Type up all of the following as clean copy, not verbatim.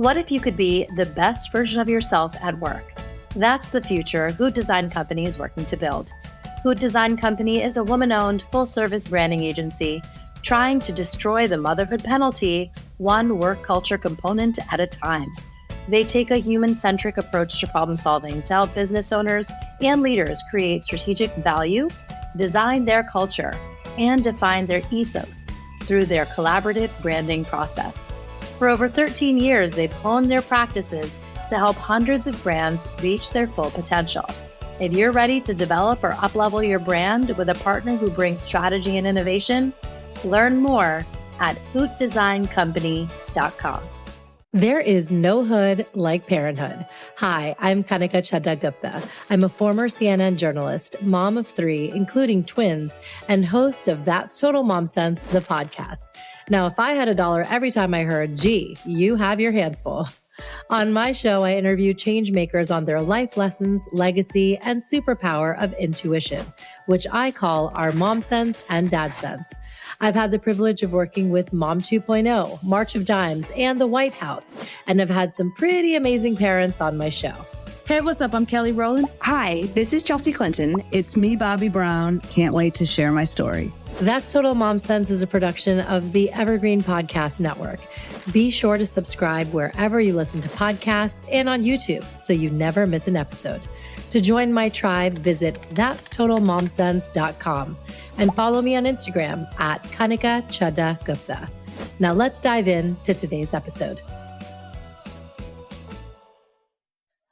What if you could be the best version of yourself at work? That's the future Hoot Design Company is working to build. Hoot Design Company is a woman-owned, full-service branding agency trying to destroy the motherhood penalty, one work culture component at a time. They take a human-centric approach to problem-solving to help business owners and leaders create strategic value, design their culture, and define their ethos through their collaborative branding process. For over 13 years, they've honed their practices to help hundreds of brands reach their full potential. If you're ready to develop or up-level your brand with a partner who brings strategy and innovation, learn more at hootdesigncompany.com. There is no hood like parenthood. Hi, I'm Kanika Gupta. I'm a former CNN journalist, mom of 3, including twins, and host of That's Total Mom Sense, the podcast. Now, if I had $1 every time I heard, gee, you have your hands full. On my show, I interview changemakers on their life lessons, legacy, and superpower of intuition, which I call our mom sense and dad sense. I've had the privilege of working with Mom 2.0, March of Dimes, and the White House, and have had some pretty amazing parents on my show. Hey, what's up? I'm Kelly Rowland. Hi, this is Chelsea Clinton. It's me, Bobby Brown. Can't wait to share my story. That's Total Mom Sense is a production of the Evergreen Podcast Network. Be sure to subscribe wherever you listen to podcasts and on YouTube so you never miss an episode. To join my tribe, visit that'stotalmomsense.com and follow me on Instagram at Kanika Chadda Gupta. Now let's dive into today's episode.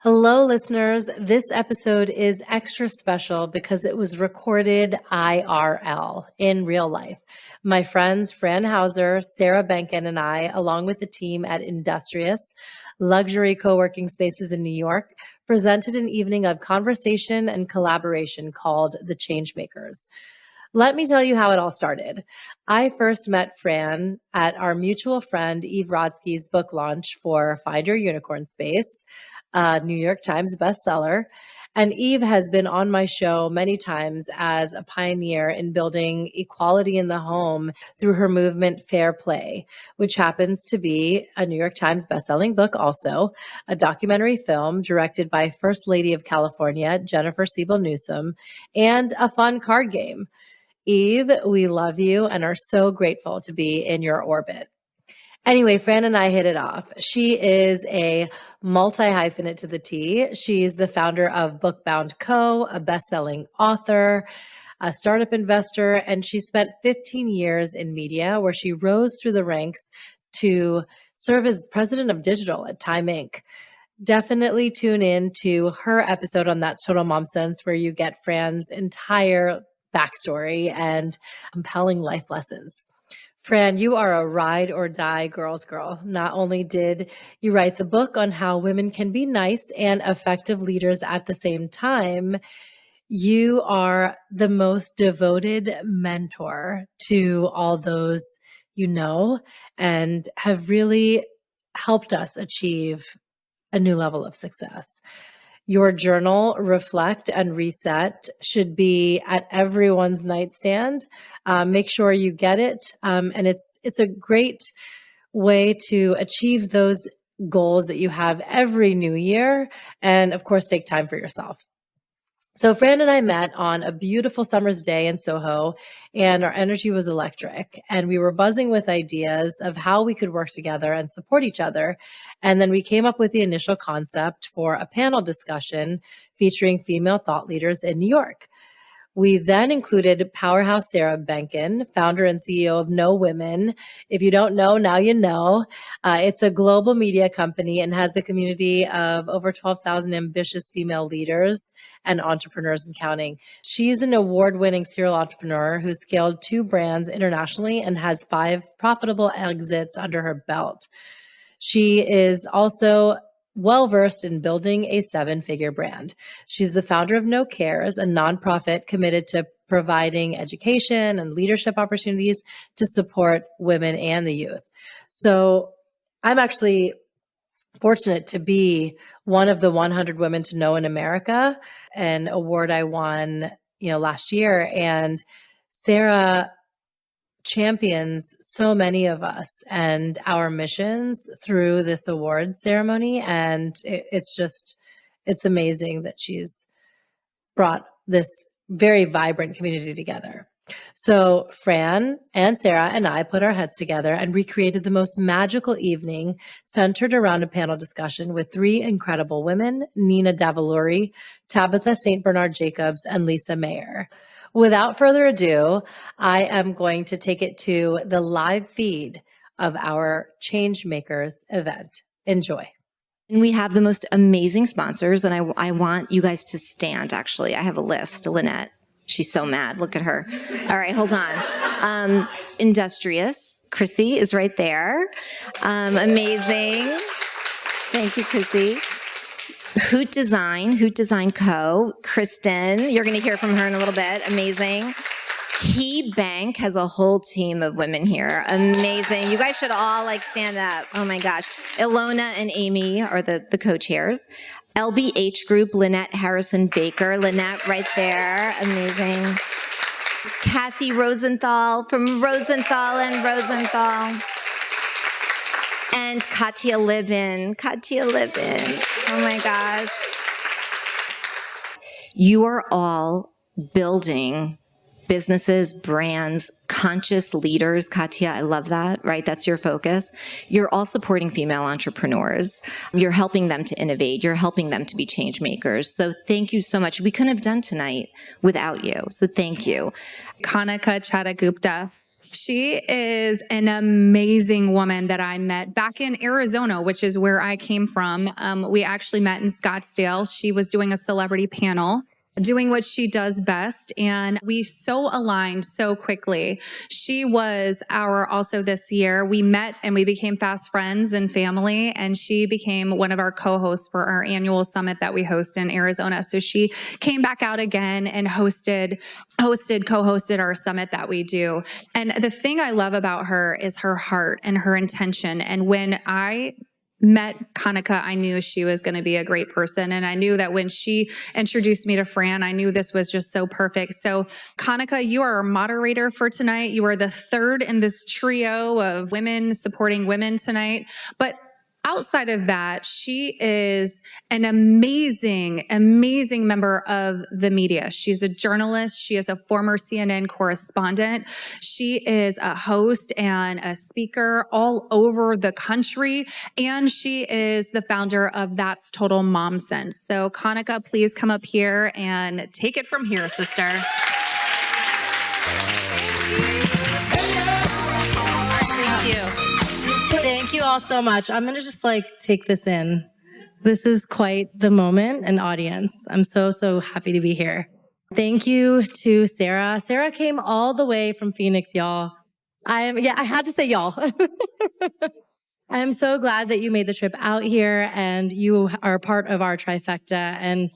Hello, listeners. This episode is extra special because it was recorded IRL, in real life. My friends Fran Hauser, Sarah Benken, and I, along with the team at Industrious, luxury co-working spaces in New York, presented an evening of conversation and collaboration called the Changemakers. Let me tell you how it all started. I first met Fran at our mutual friend Eve Rodsky's book launch for Find Your Unicorn Space, a New York Times bestseller. And Eve has been on my show many times as a pioneer in building equality in the home through her movement Fair Play, which happens to be a New York Times bestselling book also, a documentary film directed by First Lady of California, Jennifer Siebel Newsom, and a fun card game. Eve, we love you and are so grateful to be in your orbit. Anyway, Fran and I hit it off. She is a multi-hyphenate to the T. She's the founder of Bookbound Co., a best-selling author, a startup investor, and she spent 15 years in media where she rose through the ranks to serve as president of digital at Time Inc. Definitely tune in to her episode on That's Total Mom Sense where you get Fran's entire backstory and compelling life lessons. Fran, you are a ride or die girl's girl. Not only did you write the book on how women can be nice and effective leaders at the same time, you are the most devoted mentor to all those you know and have really helped us achieve a new level of success. Your journal, Reflect and Reset, should be at everyone's nightstand. Make sure you get it. And it's a great way to achieve those goals that you have every new year. And of course, take time for yourself. So Fran and I met on a beautiful summer's day in Soho, and our energy was electric. And we were buzzing with ideas of how we could work together and support each other. And then we came up with the initial concept for a panel discussion featuring female thought leaders in New York. We then included powerhouse Sarah Benken, founder and CEO of No Women. If you don't know, now you know. It's a global media company and has a community of over 12,000 ambitious female leaders and entrepreneurs and counting. She's an award-winning serial entrepreneur who scaled 2 brands internationally and has 5 profitable exits under her belt. She is also well-versed in building a 7-figure brand. She's the founder of No Cares, a nonprofit committed to providing education and leadership opportunities to support women and the youth. So I'm actually fortunate to be one of the 100 women to know in America, an award I won, last year. And Sarah champions so many of us and our missions through this award ceremony. And it's amazing that she's brought this very vibrant community together. So Fran and Sarah and I put our heads together and recreated the most magical evening centered around a panel discussion with three incredible women, Nina Davuluri, Tabitha St. Jacobs, and Lisa Mayer. Without further ado, I am going to take it to the live feed of our Changemakers event. Enjoy. And we have the most amazing sponsors, and I want you guys to stand, actually. I have a list. Lynette, she's so mad. Look at her. All right, hold on. Industrious. Chrissy is right there. Amazing. Thank you, Chrissy. Hoot Design Co. Kristen, you're going to hear from her in a little bit. Amazing. Key Bank has a whole team of women here. Amazing. You guys should all stand up. Oh my gosh. Ilona and Amy are the co-chairs. LBH Group, Lynette Harrison Baker. Lynette right there. Amazing. Cassie Rosenthal from Rosenthal and Rosenthal. And Katya Libin. Oh my gosh. You are all building businesses, brands, conscious leaders. Katya, I love that, right? That's your focus. You're all supporting female entrepreneurs. You're helping them to innovate. You're helping them to be change makers. So thank you so much. We couldn't have done tonight without you. So thank you. Kanika Chatagupta. She is an amazing woman that I met back in Arizona, which is where I came from. We actually met in Scottsdale. She was doing a celebrity panel, doing what she does best. And we so aligned so quickly. She was also this year, we met and we became fast friends and family. And she became one of our co-hosts for our annual summit that we host in Arizona. So she came back out again and co-hosted our summit that we do. And the thing I love about her is her heart and her intention. And when I met Kanika, I knew she was going to be a great person. And I knew that when she introduced me to Fran, I knew this was just so perfect. So Kanika, you are our moderator for tonight. You are the third in this trio of women supporting women tonight. But outside of that, she is an amazing member of the media. She's a journalist. She is a former CNN correspondent. She is a host and a speaker all over the country. And she is the founder of That's Total Mom Sense. So Kanika, please come up here and take it from here, sister. Thank you. Thank you all so much. I'm going to just take this in. This is quite the moment and audience. I'm so happy to be here. Thank you to Sarah. Sarah came all the way from Phoenix, y'all. I had to say y'all. I am so glad that you made the trip out here and you are part of our trifecta. And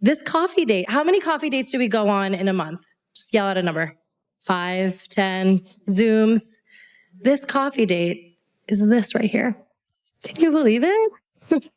this coffee date, how many coffee dates do we go on in a month? Just yell out a number. 5, 10, Zooms. This coffee date is this right here. Can you believe it?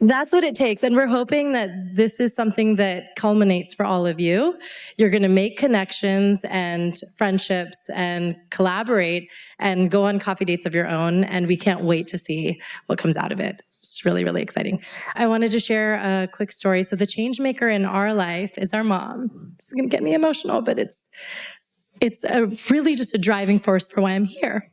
That's what it takes. And we're hoping that this is something that culminates for all of you. You're going to make connections and friendships and collaborate and go on coffee dates of your own. And we can't wait to see what comes out of it. It's really, really exciting. I wanted to share a quick story. So the change maker in our life is our mom. It's going to get me emotional, but it's really just a driving force for why I'm here.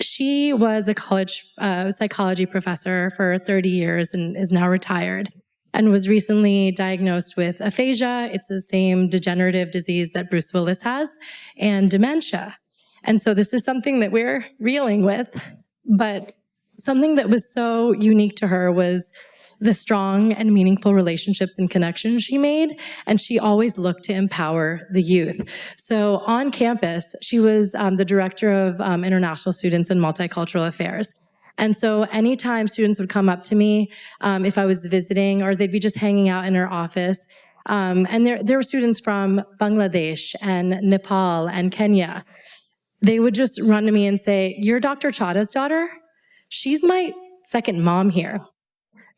She was a college psychology professor for 30 years and is now retired and was recently diagnosed with aphasia. It's the same degenerative disease that Bruce Willis has, and dementia. And so this is something that we're reeling with, but something that was so unique to her was the strong and meaningful relationships and connections she made, and she always looked to empower the youth. So on campus, she was the director of international students and multicultural affairs. And so anytime students would come up to me, if I was visiting, or they'd be just hanging out in her office, and there were students from Bangladesh and Nepal and Kenya, they would just run to me and say, "You're Dr. Chada's daughter? She's my second mom here.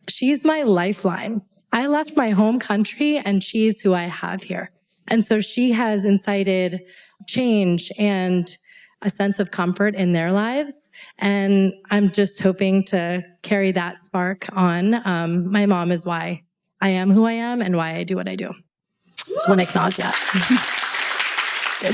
She's my lifeline. I left my home country and she's who I have here." And so she has incited change and a sense of comfort in their lives. And I'm just hoping to carry that spark on. My mom is why I am who I am and why I do what I do. Just want to acknowledge that.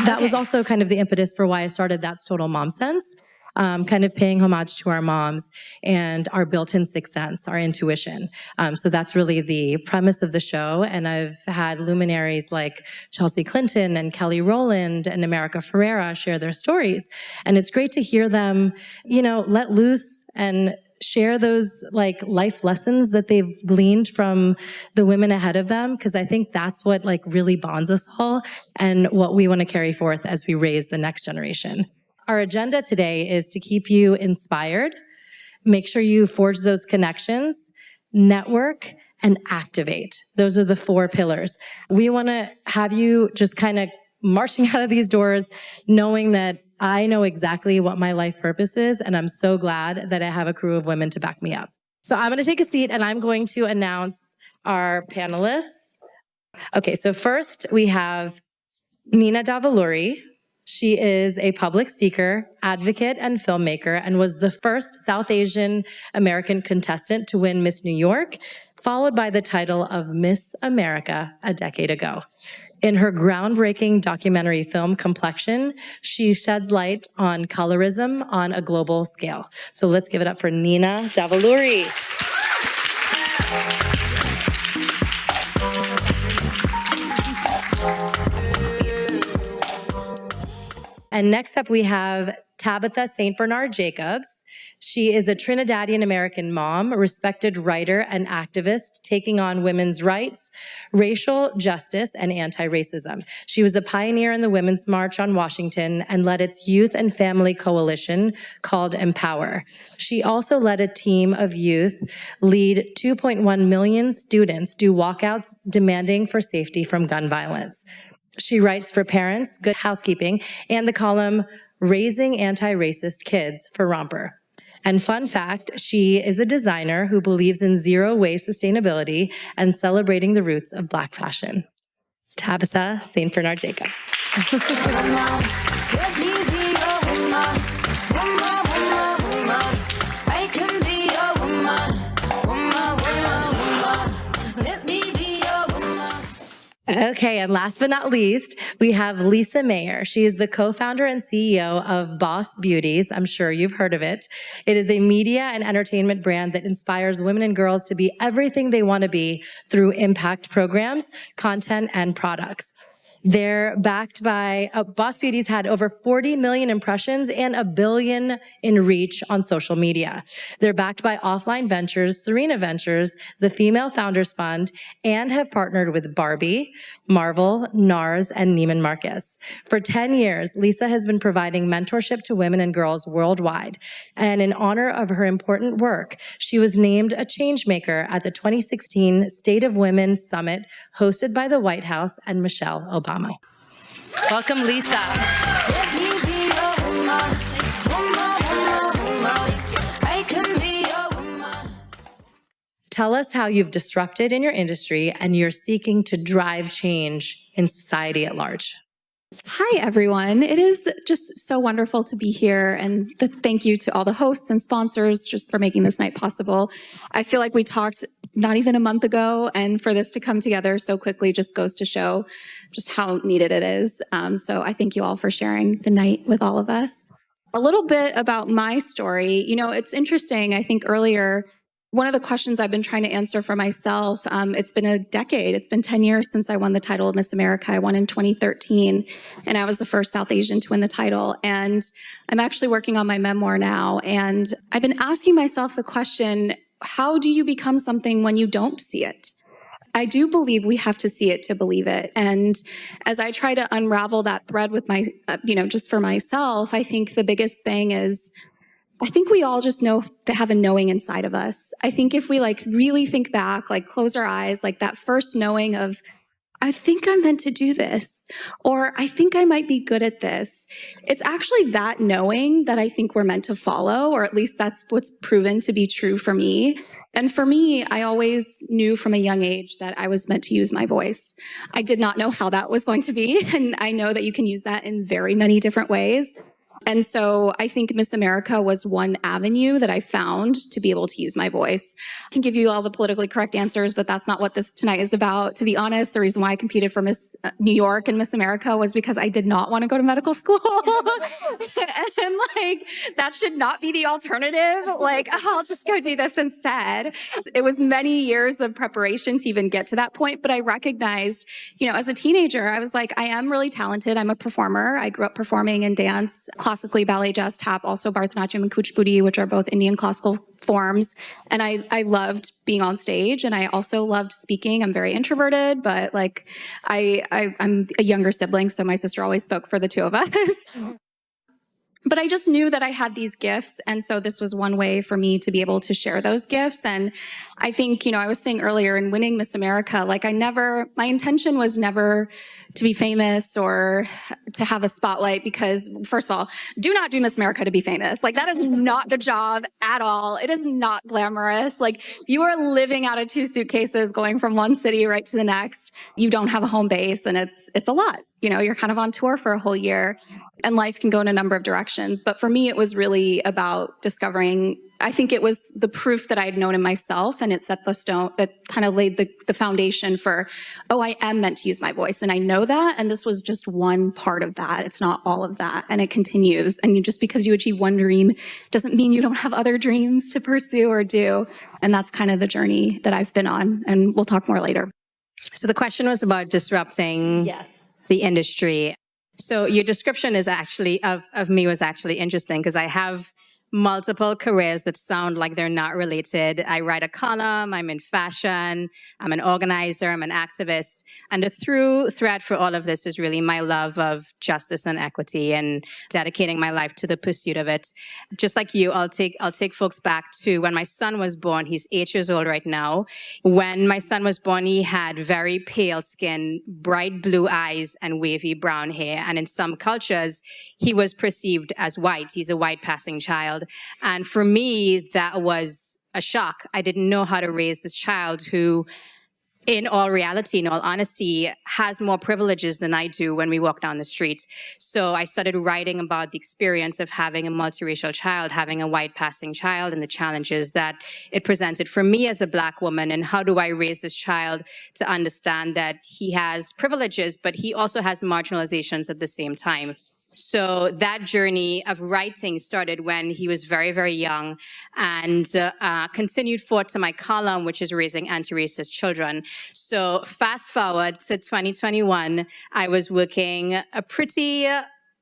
That was also kind of the impetus for why I started That's Total Mom Sense, kind of paying homage to our moms and our built-in sixth sense, our intuition. So that's really the premise of the show. And I've had luminaries like Chelsea Clinton and Kelly Rowland and America Ferrera share their stories. And it's great to hear them, let loose and share those like life lessons that they've gleaned from the women ahead of them, because I think that's what like really bonds us all and what we want to carry forth as we raise the next generation. Our agenda today is to keep you inspired, make sure you forge those connections, network, and activate. Those are the 4 pillars. We want to have you just kind of marching out of these doors knowing that I know exactly what my life purpose is, and I'm so glad that I have a crew of women to back me up. So I'm going to take a seat and I'm going to announce our panelists. Okay, so first we have Nina Davuluri. She is a public speaker, advocate, and filmmaker, and was the first South Asian American contestant to win Miss New York, followed by the title of Miss America a decade ago. In her groundbreaking documentary film, Complexion, she sheds light on colorism on a global scale. So let's give it up for Nina Davuluri. And next up, we have Tabitha St. Jacobs. She is a Trinidadian American mom, a respected writer and activist, taking on women's rights, racial justice, and anti-racism. She was a pioneer in the Women's March on Washington and led its youth and family coalition called Empower. She also led a team of youth lead 2.1 million students do walkouts demanding for safety from gun violence. She writes for Parents, Good Housekeeping, and the column Raising Anti-Racist Kids for Romper. And fun fact, she is a designer who believes in zero-waste sustainability and celebrating the roots of Black fashion. Tabitha St. Jacobs. Okay, and last but not least, we have Lisa Mayer. She is the co-founder and CEO of Boss Beauties. I'm sure you've heard of it. It is a media and entertainment brand that inspires women and girls to be everything they want to be through impact programs, content, and products. They're backed by, Boss Beauties had over 40 million impressions and 1 billion in reach on social media. They're backed by Offline Ventures, Serena Ventures, the Female Founders Fund, and have partnered with Barbie, Marvel, NARS, and Neiman Marcus. For 10 years, Lisa has been providing mentorship to women and girls worldwide. And in honor of her important work, she was named a Changemaker at the 2016 State of Women Summit hosted by the White House and Michelle Obama. Welcome, Lisa. Tell us how you've disrupted in your industry and you're seeking to drive change in society at large. Hi, everyone. It is just so wonderful to be here, and thank you to all the hosts and sponsors just for making this night possible. I feel like we talked not even a month ago, and for this to come together so quickly just goes to show just how needed it is. So I thank you all for sharing the night with all of us. A little bit about my story. It's interesting. I think earlier, one of the questions I've been trying to answer for myself, it's been a decade. It's been 10 years since I won the title of Miss America. I won in 2013, and I was the first South Asian to win the title. And I'm actually working on my memoir now. And I've been asking myself the question, how do you become something when you don't see it? I do believe we have to see it to believe it. And as I try to unravel that thread with my, just for myself, I think the biggest thing is, I think we all just know to have a knowing inside of us. I think if we really think back, close our eyes, that first knowing of, I think I'm meant to do this, or I think I might be good at this. It's actually that knowing that I think we're meant to follow, or at least that's what's proven to be true for me. And for me, I always knew from a young age that I was meant to use my voice. I did not know how that was going to be, and I know that you can use that in very many different ways. And so I think Miss America was one avenue that I found to be able to use my voice. I can give you all the politically correct answers, but that's not what this tonight is about. To be honest, the reason why I competed for Miss New York and Miss America was because I did not want to go to medical school. And like, that should not be the alternative. Like, I'll just go do this instead. It was many years of preparation to even get to that point, but I recognized, as a teenager, I was like, I am really talented. I'm a performer. I grew up performing in dance, classically, ballet, jazz, tap, also Bharatanatyam and Kuchipudi, which are both Indian classical forms. And I loved being on stage, and I also loved speaking. I'm very introverted, but like I'm a younger sibling, so my sister always spoke for the two of us. But I just knew that I had these gifts. And so this was one way for me to be able to share those gifts. And I think, I was saying earlier in winning Miss America, like my intention was never to be famous or to have a spotlight, because first of all, do not do Miss America to be famous. Like, that is not the job at all. It is not glamorous. Like, you are living out of 2 suitcases going from one city right to the next. You don't have a home base, and it's a lot. You're kind of on tour for a whole year, and life can go in a number of directions. But for me, it was really about discovering, I think it was the proof that I had known in myself, and it set the stone, it kind of laid the foundation for, I am meant to use my voice. And I know that, and this was just one part of that. It's not all of that, and it continues. And just because you achieve one dream doesn't mean you don't have other dreams to pursue or do. And that's kind of the journey that I've been on, and we'll talk more later. So the question was about disrupting the industry. So your description is actually of me was actually interesting, because I have multiple careers that sound like they're not related. I write a column, I'm in fashion, I'm an organizer, I'm an activist. And the through thread for all of this is really my love of justice and equity and dedicating my life to the pursuit of it. Just like you, I'll take folks back to when my son was born. He's 8 years old right now. When my son was born, he had very pale skin, bright blue eyes, and wavy brown hair. And in some cultures, he was perceived as white. He's a white passing child. And for me, that was a shock. I didn't know how to raise this child who, in all reality, in all honesty, has more privileges than I do when we walk down the street. So I started writing about the experience of having a multiracial child, having a white passing child, and the challenges that it presented for me as a Black woman. And how do I raise this child to understand that he has privileges, but he also has marginalizations at the same time. So that journey of writing started when he was very, very young, and continued forward to my column, which is raising anti-racist children. So fast forward to 2021, I was working a pretty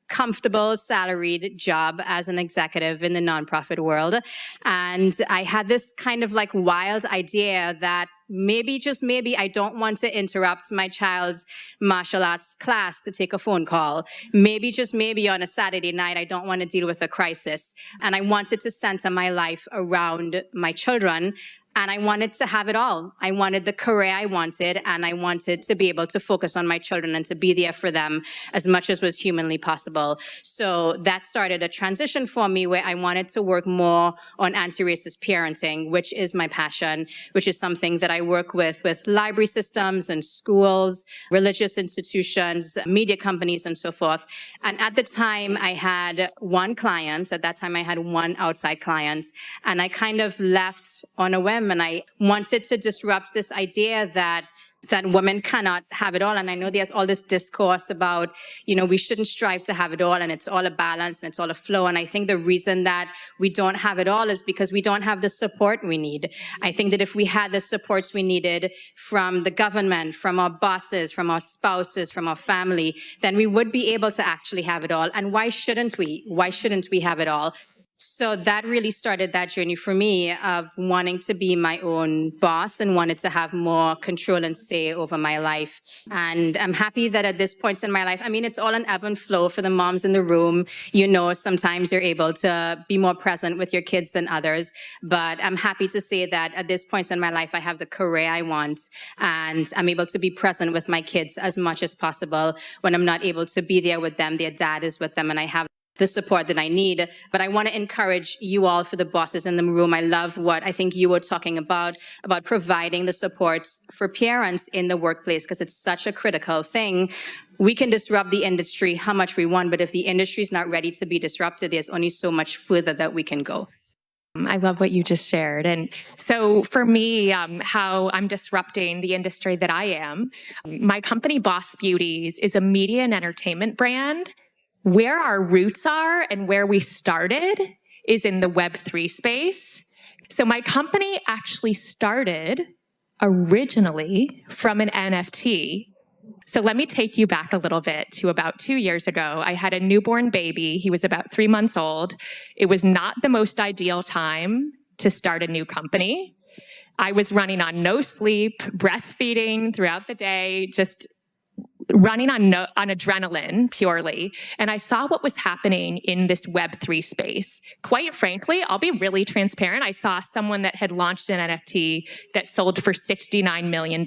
comfortable salaried job as an executive in the nonprofit world. And I had this kind of like wild idea that maybe, just maybe, I don't want to interrupt my child's martial arts class to take a phone call. Maybe, just maybe, on a Saturday night, I don't want to deal with a crisis. And I wanted to center my life around my children. And I wanted to have it all. I wanted the career I wanted, and I wanted to be able to focus on my children and to be there for them as much as was humanly possible. So that started a transition for me where I wanted to work more on anti-racist parenting, which is my passion, which is something that I work with library systems and schools, religious institutions, media companies, and so forth. And at the time, I had one client. At that time, I had one outside client, and I kind of left on a whim. And I wanted to disrupt this idea that women cannot have it all. And I know there's all this discourse about, we shouldn't strive to have it all, and it's all a balance and it's all a flow. And I think the reason that we don't have it all is because we don't have the support we need. I think that if we had the supports we needed from the government, from our bosses, from our spouses, from our family, then we would be able to actually have it all. And why shouldn't we? Why shouldn't we have it all? So that really started that journey for me of wanting to be my own boss and wanted to have more control and say over my life. And I'm happy that at this point in my life, I mean, it's all an ebb and flow for the moms in the room. You know, sometimes you're able to be more present with your kids than others. But I'm happy to say that at this point in my life, I have the career I want and I'm able to be present with my kids as much as possible. When I'm not able to be there with them, their dad is with them and I have the support that I need. But I want to encourage you all, for the bosses in the room. I love what I think you were talking about providing the supports for parents in the workplace, because it's such a critical thing. We can disrupt the industry how much we want, but if the industry is not ready to be disrupted, there's only so much further that we can go. I love what you just shared. And so for me, how I'm disrupting the industry that I am, my company Boss Beauties is a media and entertainment brand. Where our roots are and where we started is in the Web3 space. So my company actually started originally from an NFT. So let me take you back a little bit to about 2 years ago. I had a newborn baby. He was about 3 months old. It was not the most ideal time to start a new company. I was running on no sleep, breastfeeding throughout the day, just running on adrenaline purely. And I saw what was happening in this Web3 space. Quite frankly, I'll be really transparent. I saw someone that had launched an NFT that sold for $69 million.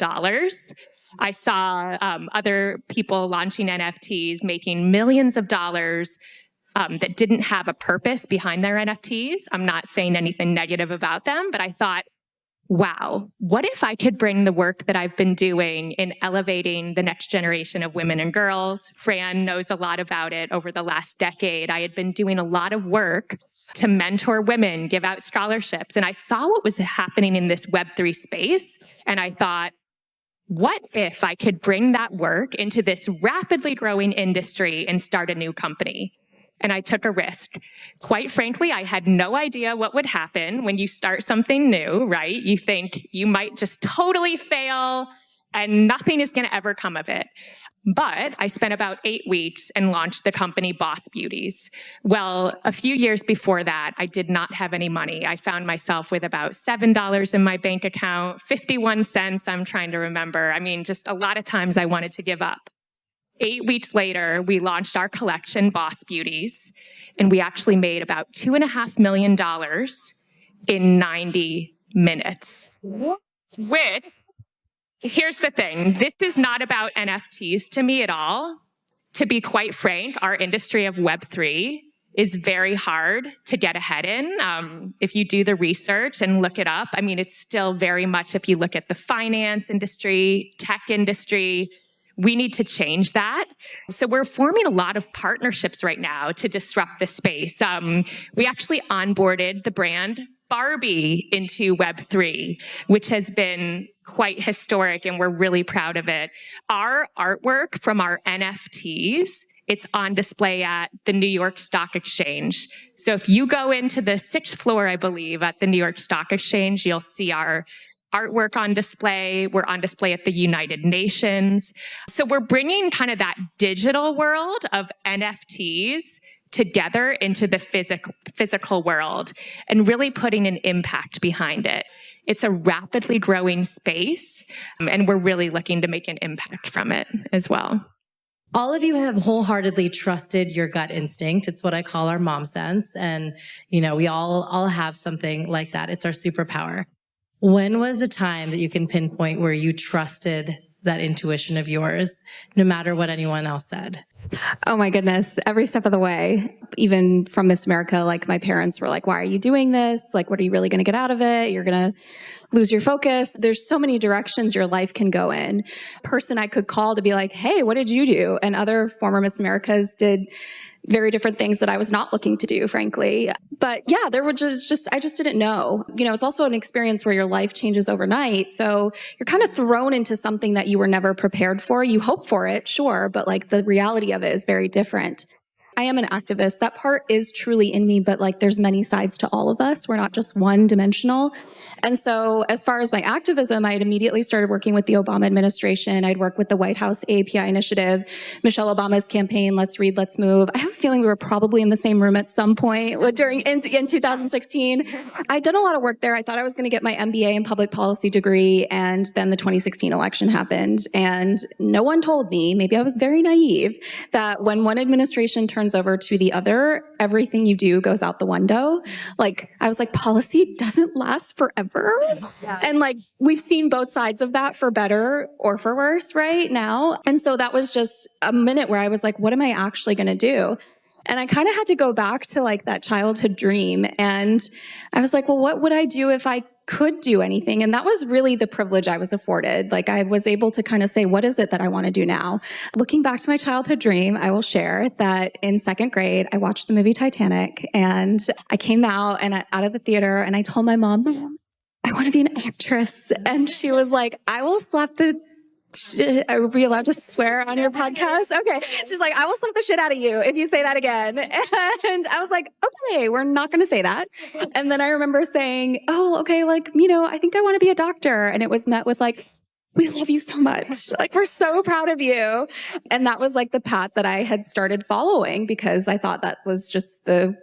I saw other people launching NFTs, making millions of dollars that didn't have a purpose behind their NFTs. I'm not saying anything negative about them, but I thought, wow, what if I could bring the work that I've been doing in elevating the next generation of women and girls? Fran knows a lot about it. Over the last decade, I had been doing a lot of work to mentor women, give out scholarships, and I saw what was happening in this Web3 space, and I thought, what if I could bring that work into this rapidly growing industry and start a new company? And I took a risk. Quite frankly, I had no idea what would happen when you start something new, right? You think you might just totally fail and nothing is going to ever come of it. But I spent about 8 weeks and launched the company Boss Beauties. Well, a few years before that, I did not have any money. I found myself with about $7 in my bank account, 51 cents, I'm trying to remember. I mean, just a lot of times I wanted to give up. 8 weeks later, we launched our collection, Boss Beauties, and we actually made about $2.5 million in 90 minutes. Which, here's the thing, this is not about NFTs to me at all. To be quite frank, our industry of Web3 is very hard to get ahead in. If you do the research and look it up, I mean, it's still very much, if you look at the finance industry, tech industry, we need to change that. So we're forming a lot of partnerships right now to disrupt the space. We actually onboarded the brand Barbie into Web3, which has been quite historic, and we're really proud of it. Our artwork from our NFTs, it's on display at the New York Stock Exchange. So if you go into the 6th floor, I believe, at the New York Stock Exchange, you'll see our artwork on display. We're on display at the United Nations. So we're bringing kind of that digital world of NFTs together into the physical world and really putting an impact behind it. It's a rapidly growing space, and we're really looking to make an impact from it as well. All of you have wholeheartedly trusted your gut instinct. It's what I call our mom sense. And, you know, we all have something like that. It's our superpower. When was a time that you can pinpoint where you trusted that intuition of yours, no matter what anyone else said? Oh my goodness, every step of the way. Even from Miss America, like my parents were like, why are you doing this? Like, what are you really going to get out of it? You're going to lose your focus. There's so many directions your life can go in. Person I could call to be like, hey, what did you do? And other former Miss Americas did very different things that I was not looking to do, frankly. But yeah, there were I just didn't know. You know, it's also an experience where your life changes overnight. So you're kind of thrown into something that you were never prepared for. You hope for it, sure, but like the reality of it is very different. I am an activist. That part is truly in me, but like there's many sides to all of us. We're not just one dimensional. And so as far as my activism, I had immediately started working with the Obama administration. I'd worked with the White House API initiative, Michelle Obama's campaign, Let's Read, Let's Move. I have a feeling we were probably in the same room at some point in 2016. I'd done a lot of work there. I thought I was going to get my MBA in public policy degree, and then the 2016 election happened. And no one told me, maybe I was very naive, that when one administration turns over to the other, everything you do goes out the window. Like, I was like, policy doesn't last forever. Yeah. And like, we've seen both sides of that for better or for worse right now. And so that was just a minute where I was like, what am I actually going to do? And I kind of had to go back to like that childhood dream. And I was like, well, what would I do if I could do anything? And that was really the privilege I was afforded. Like, I was able to kind of say, what is it that I want to do now? Looking back to my childhood dream, I will share that in second grade, I watched the movie Titanic, and I came out of the theater and I told my mom, I want to be an actress. And she was like, I will slap the are we allowed to swear on your podcast? Okay. She's like, I will slap the shit out of you if you say that again. And I was like, okay, we're not going to say that. And then I remember saying, oh, okay, like, I think I want to be a doctor. And it was met with like, we love you so much. Like, we're so proud of you. And that was like the path that I had started following because I thought that was just the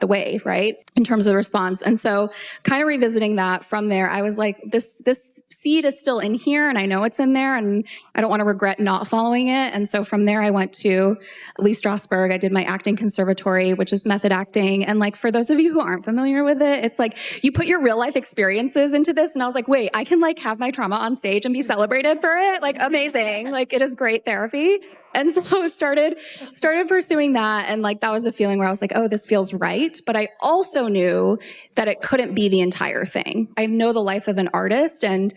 way, right? In terms of the response. And so kind of revisiting that from there, I was like, this seed is still in here and I know it's in there and I don't want to regret not following it. And so from there, I went to Lee Strasberg. I did my acting conservatory, which is method acting. And like, for those of you who aren't familiar with it, it's like you put your real life experiences into this. And I was like, wait, I can like have my trauma on stage and be celebrated for it. Like, amazing. Like, it is great therapy. And so started pursuing that. And like, that was a feeling where I was like, oh, this feels right. But I also knew that it couldn't be the entire thing. I know the life of an artist, and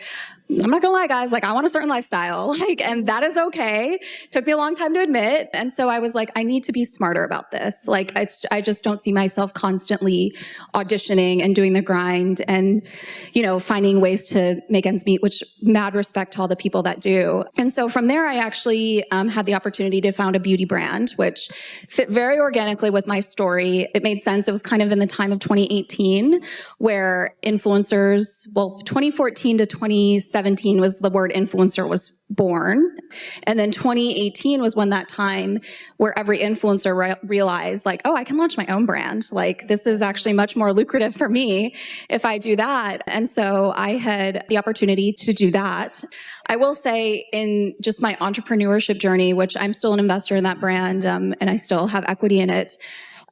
I'm not gonna lie, guys, like, I want a certain lifestyle, and that is okay. Took me a long time to admit. And so I was like, I need to be smarter about this. Like, I just don't see myself constantly auditioning and doing the grind and, finding ways to make ends meet, which mad respect to all the people that do. And so from there, I actually had the opportunity to found a beauty brand, which fit very organically with my story. It made sense. It was kind of in the time of 2018 where influencers, 2014 to 2017 was the word influencer was born. And then 2018 was when that time where every influencer realized like, oh, I can launch my own brand. Like, this is actually much more lucrative for me if I do that. And so I had the opportunity to do that. I will say in just my entrepreneurship journey, which I'm still an investor in that brand, and I still have equity in it,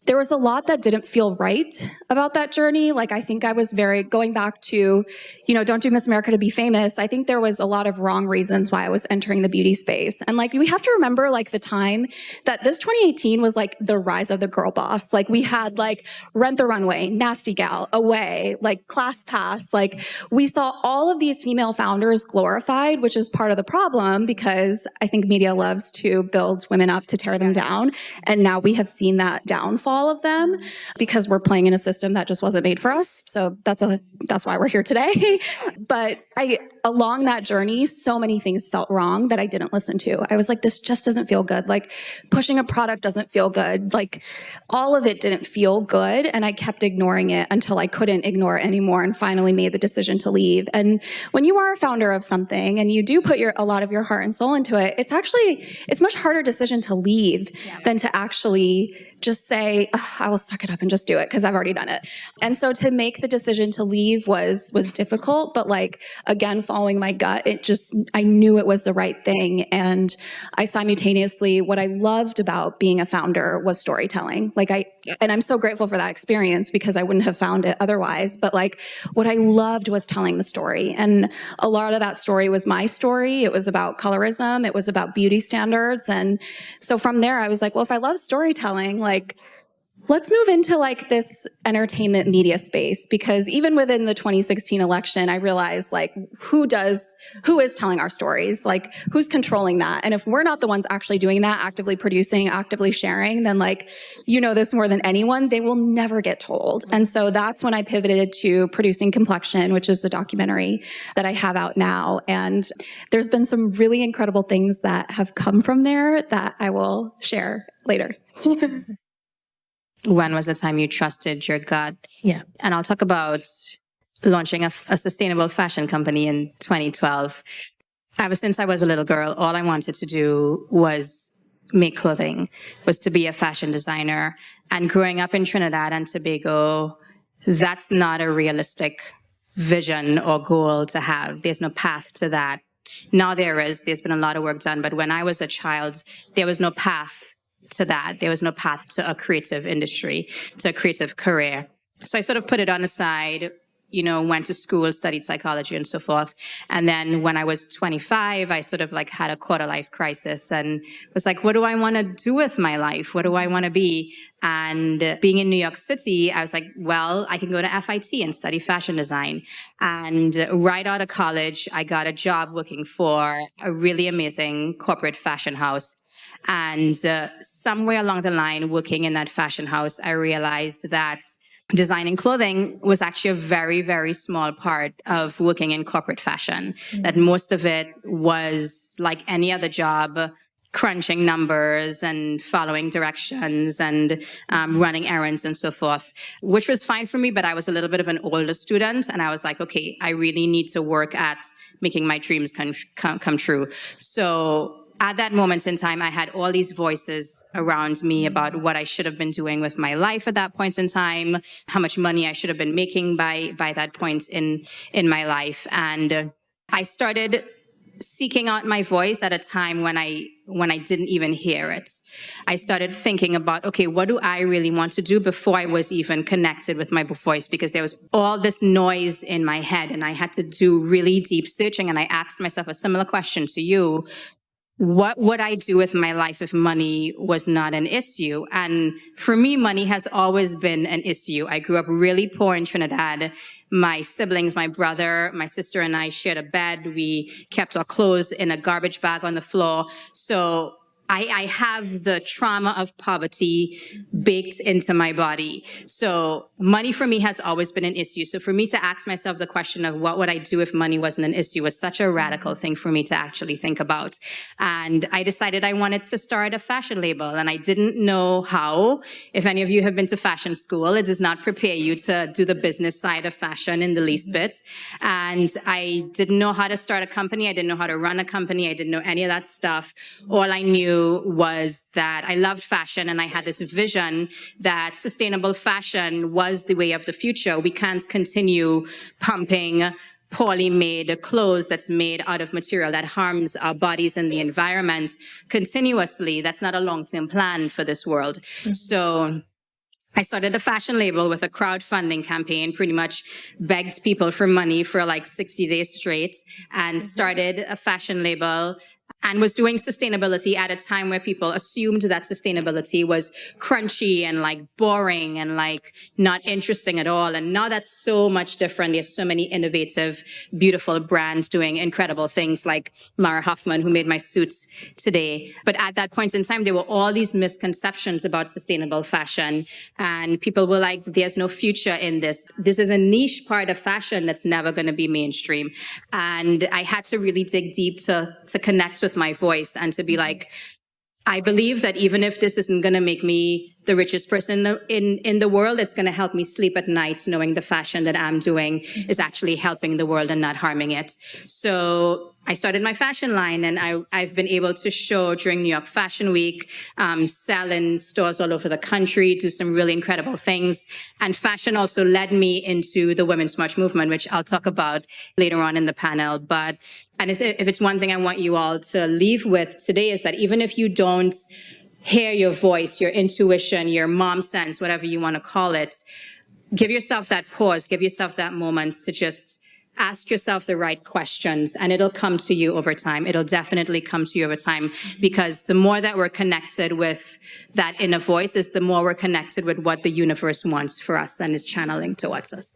there was a lot that didn't feel right about that journey. Like, I think I was going back to, don't do Miss America to be famous. I think there was a lot of wrong reasons why I was entering the beauty space. And like, we have to remember like the time that this 2018 was like the rise of the girl boss. Like, we had like Rent the Runway, Nasty Gal, Away, like ClassPass. Like, we saw all of these female founders glorified, which is part of the problem because I think media loves to build women up to tear them down. And now we have seen that downfall of them because we're playing in a system that just wasn't made for us. So that's why we're here today. But along that journey, so many things felt wrong that I didn't listen to. I was like, this just doesn't feel good. Like, pushing a product doesn't feel good. Like, all of it didn't feel good. And I kept ignoring it until I couldn't ignore it anymore and finally made the decision to leave. And when you are a founder of something and you do put a lot of your heart and soul into it, it's much harder decision to leave than to actually just say, I will suck it up and just do it because I've already done it. And so to make the decision to leave was difficult, but like, again, following my gut, I knew it was the right thing. And I simultaneously, what I loved about being a founder was storytelling. And I'm so grateful for that experience because I wouldn't have found it otherwise. But like, what I loved was telling the story. And a lot of that story was my story. It was about colorism. It was about beauty standards. And so from there, I was like, well, if I love storytelling, like, Let's move into like this entertainment media space, because even within the 2016 election, I realized like who is telling our stories, like who's controlling that? And if we're not the ones actually doing that, actively producing, actively sharing, then like, you know this more than anyone, they will never get told. And so that's when I pivoted to producing Complexion, which is the documentary that I have out now. And there's been some really incredible things that have come from there that I will share later. When was the time you trusted your gut? Yeah. And I'll talk about launching a sustainable fashion company in 2012. Ever since I was a little girl, all I wanted to do was make clothing, was to be a fashion designer. And growing up in Trinidad and Tobago, that's not a realistic vision or goal to have. There's no path to that. Now there's been a lot of work done, but when I was a child, there was no path to that. There was no path to a creative industry, to a creative career. So I sort of put it on the side, you know, went to school, studied psychology and so forth. And then when I was 25, I sort of like had a quarter life crisis and was like, what do I want to do with my life? What do I want to be? And being in New York City, I was like, well, I can go to FIT and study fashion design. And right out of college, I got a job working for a really amazing corporate fashion house. And somewhere along the line, working in that fashion house, I realized that designing clothing was actually a very, very small part of working in corporate fashion. Mm-hmm. That most of it was like any other job, crunching numbers and following directions and running errands and so forth, which was fine for me. But I was a little bit of an older student, and I was like, okay, I really need to work at making my dreams come true. So at that moment in time, I had all these voices around me about what I should have been doing with my life at that point in time, how much money I should have been making by that point in my life. And I started seeking out my voice at a time when I didn't even hear it. I started thinking about, okay, what do I really want to do before I was even connected with my voice? Because there was all this noise in my head, and I had to do really deep searching. And I asked myself a similar question to you. What would I do with my life if money was not an issue? And for me, money has always been an issue. I grew up really poor in Trinidad. My siblings, my brother, my sister and I shared a bed. We kept our clothes in a garbage bag on the floor. So I have the trauma of poverty baked into my body. So money for me has always been an issue. So for me to ask myself the question of what would I do if money wasn't an issue was such a radical thing for me to actually think about. And I decided I wanted to start a fashion label, and I didn't know how. If any of you have been to fashion school, it does not prepare you to do the business side of fashion in the least bit. And I didn't know how to start a company. I didn't know how to run a company. I didn't know any of that stuff. All I knew was that I loved fashion, and I had this vision that sustainable fashion was the way of the future. We can't continue pumping poorly made clothes that's made out of material that harms our bodies and the environment continuously. That's not a long-term plan for this world. Mm-hmm. So I started a fashion label with a crowdfunding campaign, pretty much begged people for money for like 60 days straight, and started a fashion label and was doing sustainability at a time where people assumed that sustainability was crunchy and like boring and like not interesting at all. And now that's so much different. There's so many innovative, beautiful brands doing incredible things, like Mara Hoffman, who made my suits today. But at that point in time, there were all these misconceptions about sustainable fashion. And people were like, there's no future in this. This is a niche part of fashion that's never going to be mainstream. And I had to really dig deep to connect with my voice and to be like, I believe that even if this isn't going to make me the richest person in the world, it's going to help me sleep at night knowing the fashion that I'm doing is actually helping the world and not harming it. So I started my fashion line, and I've been able to show during New York Fashion Week, sell in stores all over the country, do some really incredible things. And fashion also led me into the Women's March movement, which I'll talk about later on in the panel. And if it's one thing I want you all to leave with today, is that even if you don't hear your voice, your intuition, your mom sense, whatever you want to call it, give yourself that pause, give yourself that moment to just ask yourself the right questions, and it'll come to you over time. It'll definitely come to you over time, because the more that we're connected with that inner voice is the more we're connected with what the universe wants for us and is channeling towards us.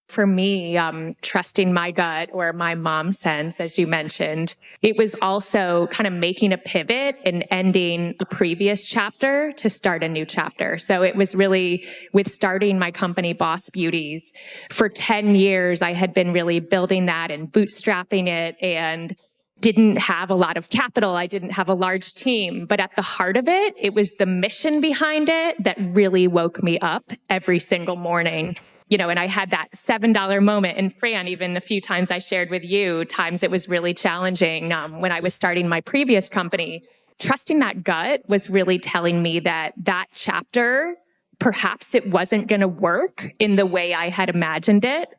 For me, trusting my gut or my mom sense, as you mentioned, it was also kind of making a pivot and ending a previous chapter to start a new chapter. So it was really with starting my company, Boss Beauties. For 10 years, I had been really building that and bootstrapping it and didn't have a lot of capital. I didn't have a large team, but at the heart of it, it was the mission behind it that really woke me up every single morning. And I had that $7 moment. And Fran, even a few times I shared with you, times it was really challenging when I was starting my previous company. Trusting that gut was really telling me that chapter, perhaps it wasn't going to work in the way I had imagined it.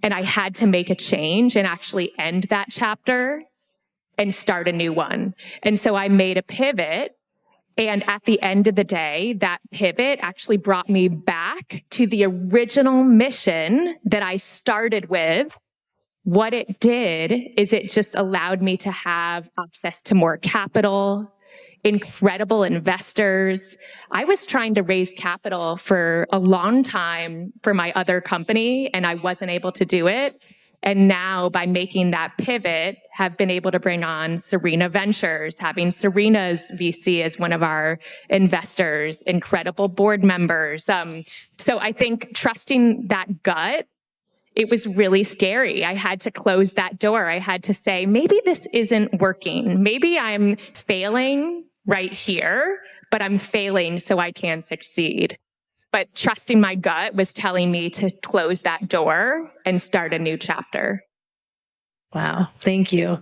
And I had to make a change and actually end that chapter and start a new one. And so I made a pivot. And at the end of the day, that pivot actually brought me back to the original mission that I started with. What it did is it just allowed me to have access to more capital, incredible investors. I was trying to raise capital for a long time for my other company, and I wasn't able to do it. And now by making that pivot, have been able to bring on Serena Ventures, having Serena's VC as one of our investors, incredible board members. So I think trusting that gut, it was really scary. I had to close that door. I had to say, maybe this isn't working. Maybe I'm failing right here, but I'm failing so I can succeed. But trusting my gut was telling me to close that door and start a new chapter. Wow. Thank you.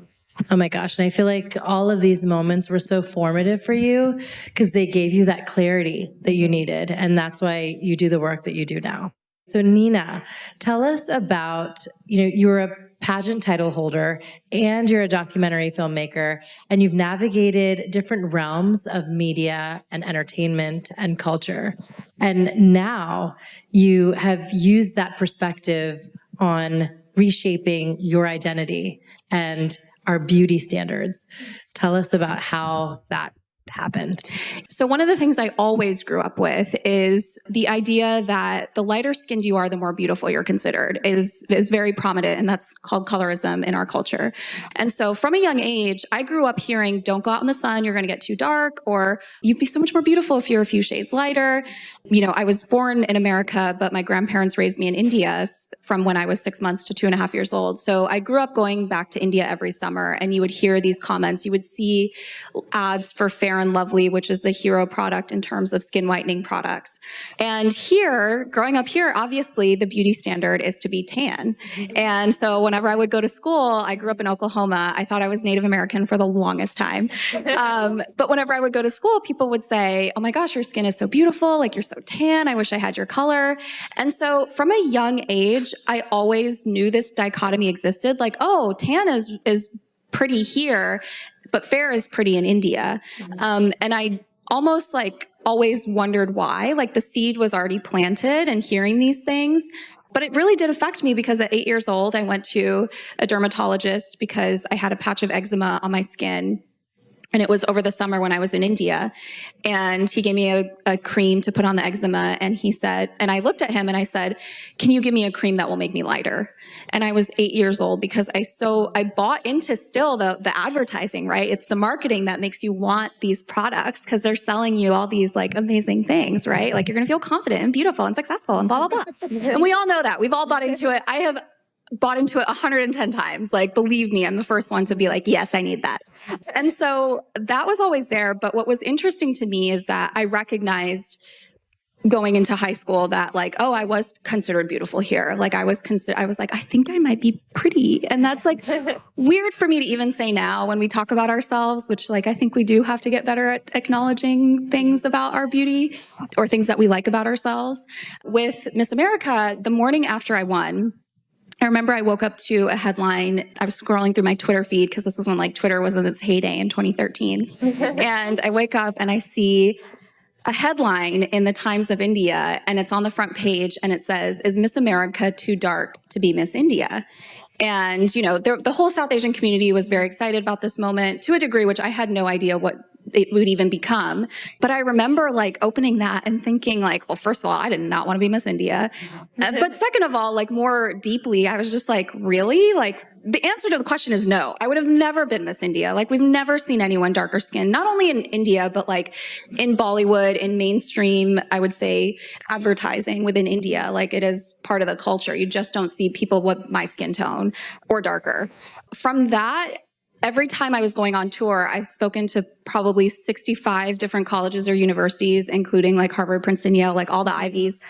Oh my gosh. And I feel like all of these moments were so formative for you because they gave you that clarity that you needed. And that's why you do the work that you do now. So Nina, tell us about, you were a pageant title holder and you're a documentary filmmaker, and you've navigated different realms of media and entertainment and culture. And now you have used that perspective on reshaping your identity and our beauty standards. Tell us about how that happened. So one of the things I always grew up with is the idea that the lighter skinned you are, the more beautiful you're considered is very prominent, and that's called colorism in our culture. And so from a young age, I grew up hearing, don't go out in the sun, you're going to get too dark, or you'd be so much more beautiful if you're a few shades lighter. I was born in America, but my grandparents raised me in India from when I was 6 months to 2.5 years old. So I grew up going back to India every summer, and you would hear these comments. You would see ads for Fair and Lovely, which is the hero product in terms of skin whitening products. And here, growing up here, obviously the beauty standard is to be tan. And so whenever I would go to school, I grew up in Oklahoma. I thought I was Native American for the longest time. But whenever I would go to school, people would say, oh my gosh, your skin is so beautiful. Like, you're so tan. I wish I had your color. And so from a young age, I always knew this dichotomy existed. Like, oh, tan is pretty here, but fair is pretty in India. And I almost always wondered why. Like, the seed was already planted and hearing these things. But it really did affect me because at 8 years old, I went to a dermatologist because I had a patch of eczema on my skin. And it was over the summer when I was in India. And he gave me a cream to put on the eczema. And he said, and I looked at him and I said, can you give me a cream that will make me lighter? And I was 8 years old because I bought into still the advertising, right? It's the marketing that makes you want these products because they're selling you all these amazing things, right? Like, you're going to feel confident and beautiful and successful and blah, blah, blah. And we all know that. We've all bought into it. I have bought into it 110 times. Believe me, I'm the first one to be like, yes, I need that. And so that was always there. But what was interesting to me is that I recognized going into high school that I was considered beautiful here. I was like, I think I might be pretty. And that's weird for me to even say now when we talk about ourselves, which I think we do have to get better at acknowledging things about our beauty or things that we like about ourselves. With Miss America, the morning after I won, I remember I woke up to a headline. I was scrolling through my Twitter feed because this was when Twitter was in its heyday in 2013. And I wake up and I see a headline in the Times of India, and it's on the front page, and it says, "Is Miss America too dark to be Miss India?" And, you know, the whole South Asian community was very excited about this moment to a degree, which I had no idea what it would even become. But I remember like opening that and thinking like, well, first of all, I did not want to be Miss India. But second of all, like more deeply, I was just like, really? Like the answer to the question is no. I would have never been Miss India. Like we've never seen anyone darker skinned, not only in India, but like in Bollywood, in mainstream, I would say advertising within India. Like it is part of the culture. You just don't see people with my skin tone or darker. From that, every time I was going on tour, I've spoken to probably 65 different colleges or universities, including like Harvard, Princeton, Yale, like all the Ivies.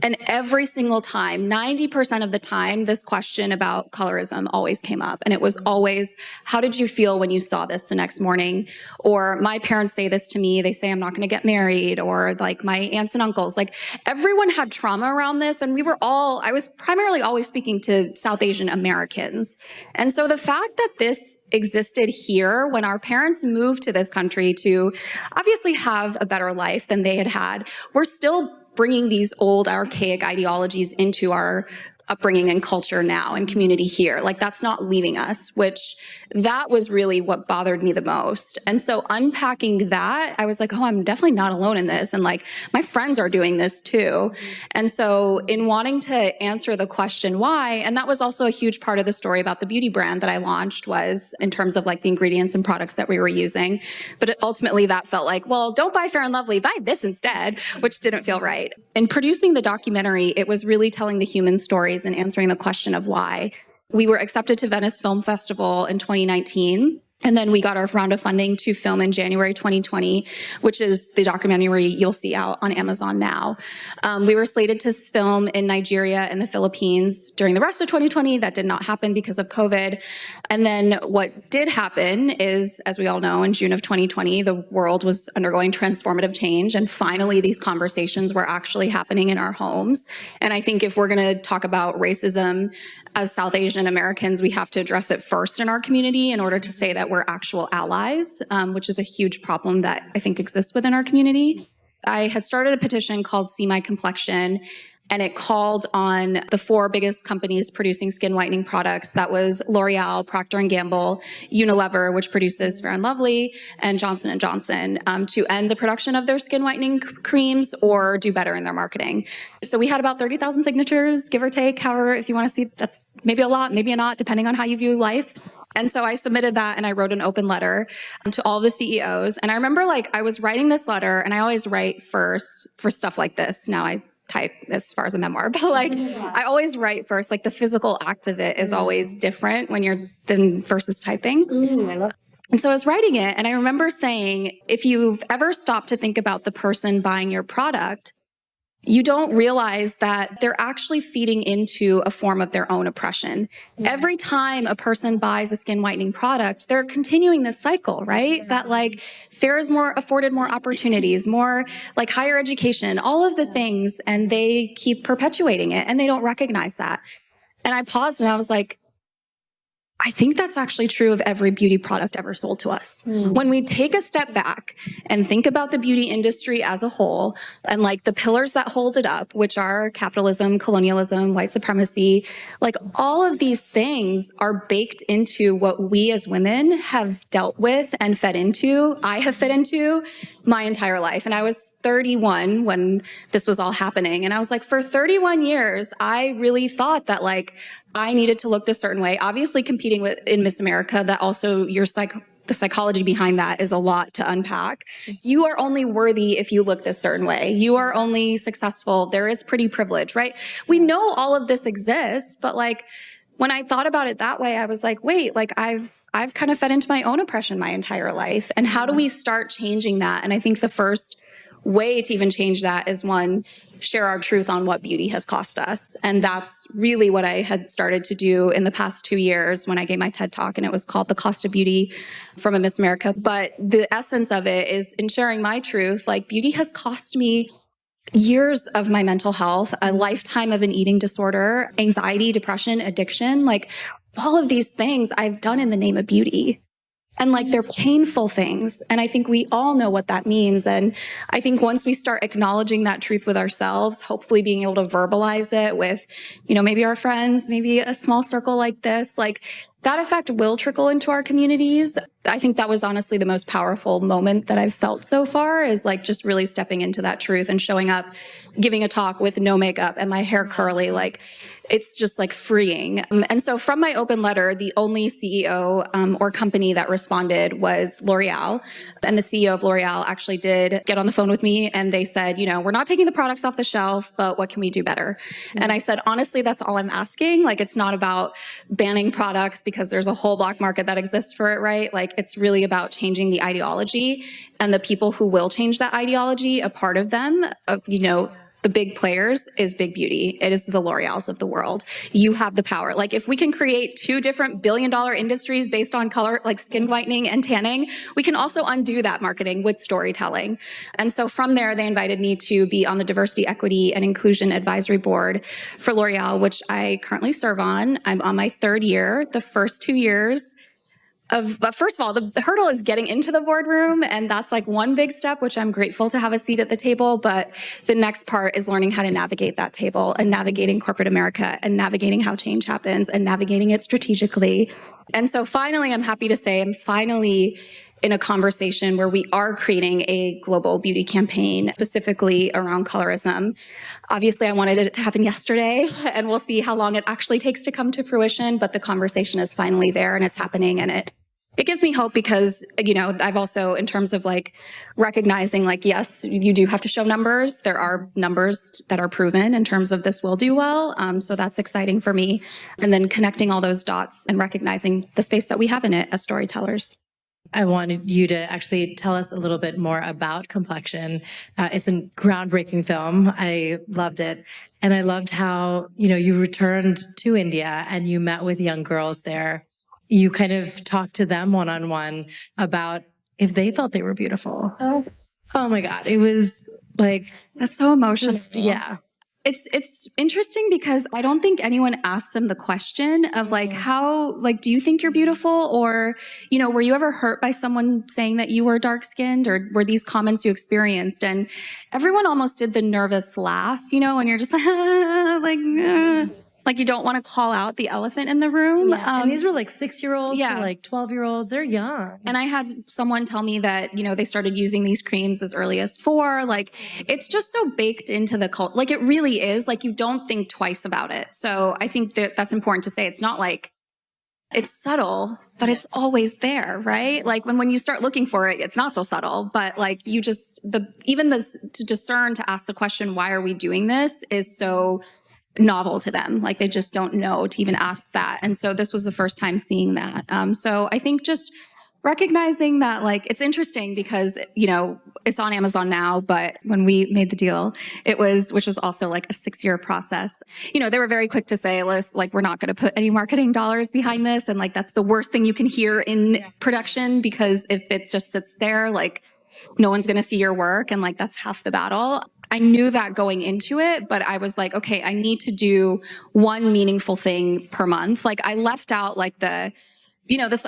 And every single time, 90% of the time, this question about colorism always came up. And it was always, how did you feel when you saw this the next morning? Or my parents say this to me, they say I'm not going to get married, or like my aunts and uncles, like everyone had trauma around this. And I was primarily always speaking to South Asian Americans. And so the fact that this existed here when our parents moved to this country to obviously have a better life than they had, we're still bringing these old archaic ideologies into our upbringing and culture now and community here. Like that's not leaving us, which that was really what bothered me the most. And so unpacking that, I was like, oh, I'm definitely not alone in this. And like my friends are doing this too. And so in wanting to answer the question why, and that was also a huge part of the story about the beauty brand that I launched, was in terms of like the ingredients and products that we were using. But ultimately that felt like, well, don't buy Fair and Lovely, buy this instead, which didn't feel right. In producing the documentary, it was really telling the human stories and answering the question of why. We were accepted to Venice Film Festival in 2019. And then we got our round of funding to film in January 2020, which is the documentary you'll see out on Amazon now. We were slated to film in Nigeria and the Philippines during the rest of 2020. That did not happen because of COVID. And then what did happen is, as we all know, in June of 2020, the world was undergoing transformative change. And finally, these conversations were actually happening in our homes. And I think if we're going to talk about racism as South Asian Americans, we have to address it first in our community in order to say that we're actual allies, which is a huge problem that I think exists within our community. I had started a petition called See My Complexion, and it called on the 4 biggest companies producing skin whitening products. That was L'Oreal, Procter & Gamble, Unilever, which produces Fair & Lovely, and Johnson & Johnson, to end the production of their skin whitening creams or do better in their marketing. So we had about 30,000 signatures, give or take. However, if you want to see, that's maybe a lot, maybe not, depending on how you view life. And so I submitted that, and I wrote an open letter to all the CEOs. And I remember like I was writing this letter, and I always write first for stuff like this. Now I type as far as a memoir, but like I always write first. Like the physical act of it is always different when you're then versus typing. And so I was writing it, and I remember saying, if you've ever stopped to think about the person buying your product, you don't realize that they're actually feeding into a form of their own oppression. Every time a person buys a skin whitening product, they're continuing this cycle, right? That like Fair is more afforded more opportunities, more like higher education, all of the things, and they keep perpetuating it, and they don't recognize that. And I paused and I was like, I think that's actually true of every beauty product ever sold to us. When we take a step back and think about the beauty industry as a whole, and like the pillars that hold it up, which are capitalism, colonialism, white supremacy, like all of these things are baked into what we as women have dealt with and fed into. I have fed into my entire life. And I was 31 when this was all happening. And I was like, for 31 years, I really thought that like, I needed to look this certain way. Obviously competing in Miss America, that also the psychology behind that is a lot to unpack. You are only worthy if you look this certain way. You are only successful. There is pretty privilege, right? We know all of this exists, but like when I thought about it that way, I was like, wait, like I've kind of fed into my own oppression my entire life. And how do we start changing that? And I think the first way to even change that is, one, share our truth on what beauty has cost us. And that's really what I had started to do in the past 2 years when I gave my TED Talk, and it was called The Cost of Beauty from a Miss America. But the essence of it is in sharing my truth, like beauty has cost me years of my mental health, a lifetime of an eating disorder, anxiety, depression, addiction, like all of these things I've done in the name of beauty. And like they're painful things. And I think we all know what that means. And I think once we start acknowledging that truth with ourselves, hopefully being able to verbalize it with, maybe our friends, maybe a small circle like this, like that effect will trickle into our communities. I think that was honestly the most powerful moment that I've felt so far, is like just really stepping into that truth and showing up, giving a talk with no makeup and my hair curly. Like it's just like freeing. And so from my open letter, the only CEO or company that responded was L'Oreal. And the CEO of L'Oreal actually did get on the phone with me and they said, we're not taking the products off the shelf, but what can we do better? And I said, honestly, that's all I'm asking. Like, it's not about banning products because there's a whole black market that exists for it, right? Like, it's really about changing the ideology, and the people who will change that ideology, a part of them, the big players is big beauty. It is the L'Oreals of the world. You have the power. Like if we can create 2 different billion-dollar industries based on color, like skin whitening and tanning, we can also undo that marketing with storytelling. And so from there, they invited me to be on the Diversity, Equity, and Inclusion Advisory Board for L'Oreal, which I currently serve on. I'm on my 3rd year. The first 2 years but first of all, the hurdle is getting into the boardroom, and that's like one big step, which I'm grateful to have a seat at the table. But the next part is learning how to navigate that table and navigating corporate America and navigating how change happens and navigating it strategically. And so finally, I'm happy to say I'm finally in a conversation where we are creating a global beauty campaign specifically around colorism. Obviously, I wanted it to happen yesterday, and we'll see how long it actually takes to come to fruition, but the conversation is finally there and it's happening, and it gives me hope because, I've also, in terms of like recognizing like, yes, you do have to show numbers. There are numbers that are proven in terms of this will do well. So that's exciting for me. And then connecting all those dots and recognizing the space that we have in it as storytellers. I wanted you to actually tell us a little bit more about Complexion. It's a groundbreaking film. I loved it. And I loved how, you returned to India and you met with young girls there. You kind of talked to them one-on-one about if they felt they were beautiful. Oh my God. It was like... That's so emotional. Yeah. It's interesting because I don't think anyone asks them the question of like, how, like, do you think you're beautiful? Or, were you ever hurt by someone saying that you were dark skinned, or were these comments you experienced? And everyone almost did the nervous laugh, and you're just like you don't want to call out the elephant in the room. Yeah. And these were like 6-year-olds to like 12-year-olds. They're young. And I had someone tell me that, they started using these creams as early as 4. Like, it's just so baked into the culture. Like, it really is. Like, you don't think twice about it. So I think that that's important to say. It's not like it's subtle, but it's always there, right? Like when you start looking for it, it's not so subtle, but like to discern, to ask the question, why are we doing this, is so novel to them. Like they just don't know to even ask that. And so this was the first time seeing that. So I think just recognizing that, like, it's interesting because, it's on Amazon now, but when we made the deal, which was also like a 6-year process, they were very quick to say, like, we're not going to put any marketing dollars behind this. And like, that's the worst thing you can hear in production, because if it just sits there, like, no one's going to see your work. And like, that's half the battle. I knew that going into it, but I was like, okay, I need to do one meaningful thing per month. Like I left out like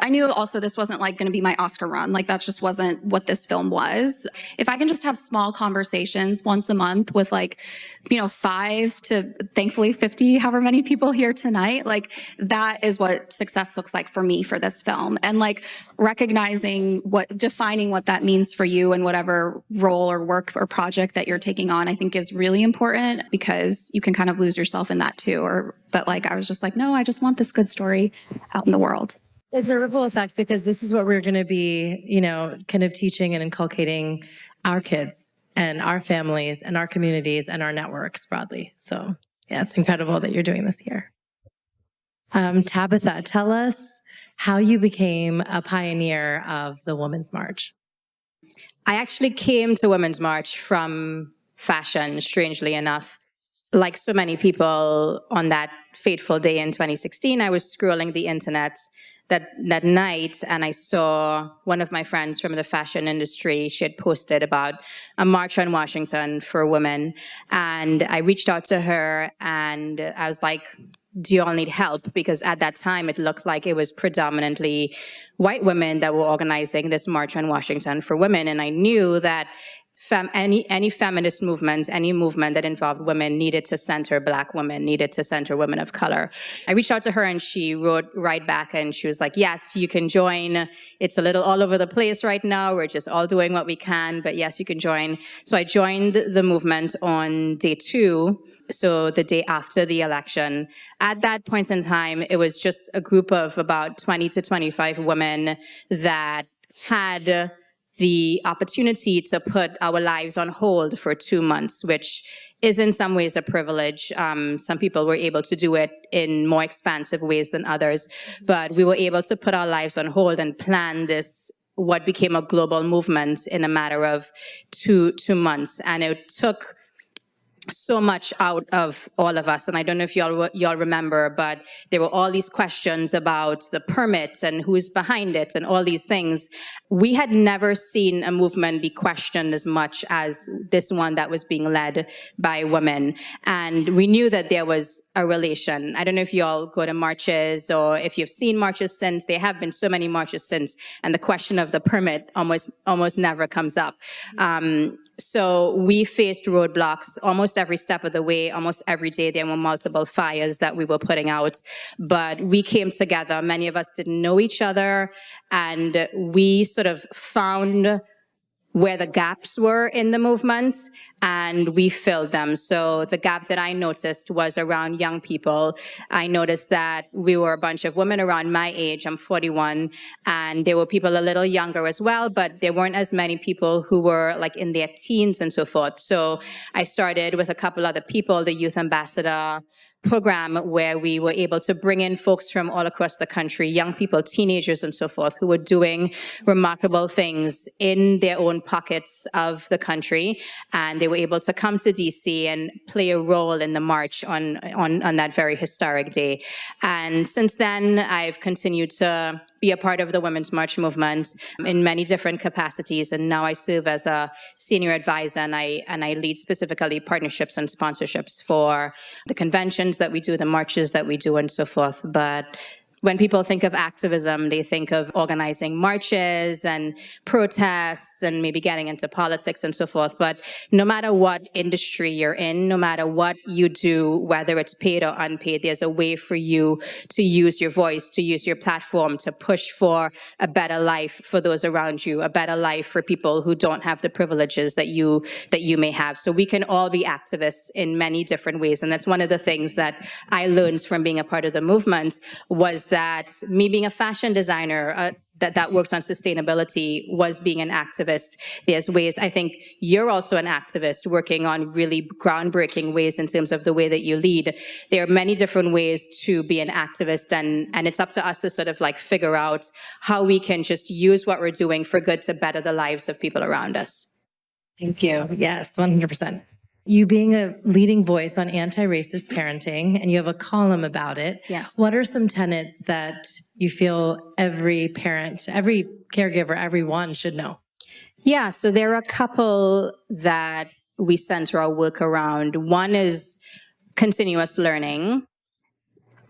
I knew also this wasn't like going to be my Oscar run. Like that just wasn't what this film was. If I can just have small conversations once a month with 5 to thankfully 50, however many people here tonight, like that is what success looks like for me for this film. And like defining what that means for you and whatever role or work or project that you're taking on, I think is really important, because you can kind of lose yourself in that too. But like, I was just like, no, I just want this good story out in the world. It's a ripple effect, because this is what we're going to be, kind of teaching and inculcating our kids and our families and our communities and our networks broadly. So yeah, it's incredible that you're doing this here. Tabitha, tell us how you became a pioneer of the Women's March. I actually came to Women's March from fashion, strangely enough. Like so many people on that fateful day in 2016, I was scrolling the internet that night, and I saw one of my friends from the fashion industry. She had posted about a march on Washington for women, and I reached out to her, and I was like, do you all need help? Because at that time, it looked like it was predominantly white women that were organizing this March on Washington for Women. And I knew that any feminist movement, any movement that involved women needed to center Black women, needed to center women of color. I reached out to her and she wrote right back and she was like, yes, you can join. It's a little all over the place right now. We're just all doing what we can, but yes, you can join. So I joined the movement on day 2. So the day after the election. At that point in time, it was just a group of about 20 to 25 women that had the opportunity to put our lives on hold for 2 months, which is in some ways a privilege. Some people were able to do it in more expansive ways than others, but we were able to put our lives on hold and plan this, what became a global movement, in a matter of two months. And it took so much out of all of us. And I don't know if y'all remember, but there were all these questions about the permits and who's behind it and all these things. We had never seen a movement be questioned as much as this one that was being led by women. And we knew that there was a relation. I don't know if y'all go to marches or if you've seen marches since. There have been so many marches since, and the question of the permit almost never comes up. So we faced roadblocks almost every step of the way. Almost every day there were multiple fires that we were putting out. But we came together. Many of us didn't know each other. And we sort of found where the gaps were in the movement, and we filled them. So the gap that I noticed was around young people. I noticed that we were a bunch of women around my age. I'm 41, and there were people a little younger as well, but there weren't as many people who were like in their teens and so forth. So I started with a couple other people, the Youth Ambassador program, where we were able to bring in folks from all across the country, young people, teenagers and so forth, who were doing remarkable things in their own pockets of the country. And they were able to come to DC and play a role in the march on that very historic day. And since then, I've continued to be a part of the Women's March movement in many different capacities. And now I serve as a senior advisor, and I lead specifically partnerships and sponsorships for the conventions that we do, the marches that we do, and so forth. But when people think of activism, they think of organizing marches and protests and maybe getting into politics and so forth. But no matter what industry you're in, no matter what you do, whether it's paid or unpaid, there's a way for you to use your voice, to use your platform, to push for a better life for those around you, a better life for people who don't have the privileges that you may have. So we can all be activists in many different ways. And that's one of the things that I learned from being a part of the movement, was that me being a fashion designer that works on sustainability was being an activist. There's ways, I think you're also an activist working on really groundbreaking ways in terms of the way that you lead. There are many different ways to be an activist, and it's up to us to sort of like figure out how we can just use what we're doing for good to better the lives of people around us. Thank you. Yes, 100%. You being a leading voice on anti-racist parenting, and you have a column about it. Yes. What are some tenets that you feel every parent, every caregiver, everyone should know? Yeah, so there are a couple that we center our work around. One is continuous learning.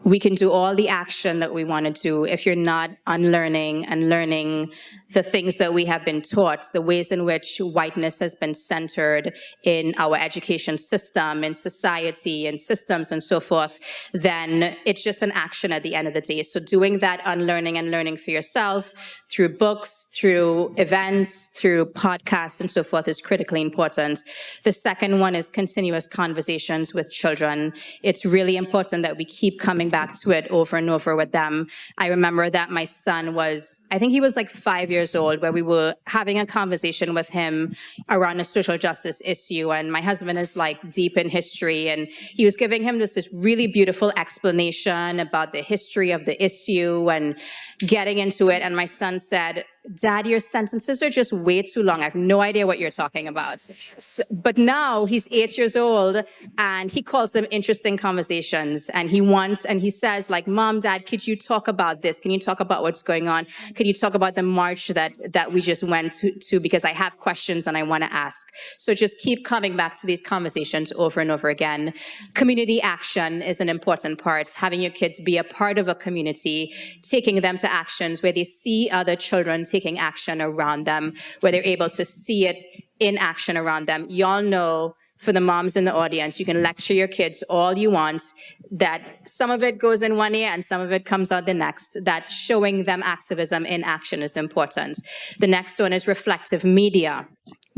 We can do all the action that we want to do if you're not unlearning and learning the things that we have been taught, the ways in which whiteness has been centered in our education system, in society, and systems and so forth, then it's just an action at the end of the day. So doing that unlearning and learning for yourself through books, through events, through podcasts and so forth is critically important. The second one is continuous conversations with children. It's really important that we keep coming back to it over and over with them. I remember that my son was, I think he was like 5 years old, where we were having a conversation with him around a social justice issue. And my husband is like deep in history, and he was giving him this really beautiful explanation about the history of the issue and getting into it. And my son said, Dad, your sentences are just way too long. I have no idea what you're talking about. So, but now he's 8 years old and he calls them interesting conversations. And he says like, Mom, Dad, could you talk about this? Can you talk about what's going on? Can you talk about the march that we just went to? Because I have questions and I want to ask. So just keep coming back to these conversations over and over again. Community action is an important part. Having your kids be a part of a community, taking them to actions where they see other children taking action around them, where they're able to see it in action around them. Y'all know, for the moms in the audience, you can lecture your kids all you want, that some of it goes in one ear and some of it comes out the next, that showing them activism in action is important. The next one is reflective media.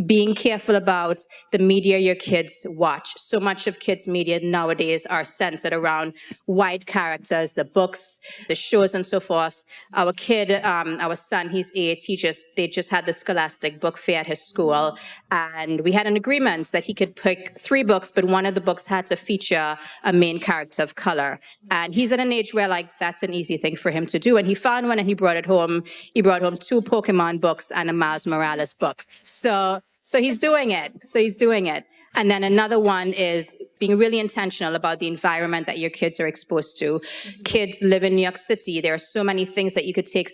Being careful about the media your kids watch. So much of kids' media nowadays are centered around white characters, the books, the shows, and so forth. Our kid, our son, he's 8. They just had the Scholastic Book Fair at his school, and we had an agreement that he could pick 3 books, but one of the books had to feature a main character of color. And he's at an age where like that's an easy thing for him to do. And he found one and he brought it home. He brought home 2 Pokemon books and a Miles Morales book. So he's doing it. And then another one is being really intentional about the environment that your kids are exposed to. Kids live in New York City. There are so many things that you could take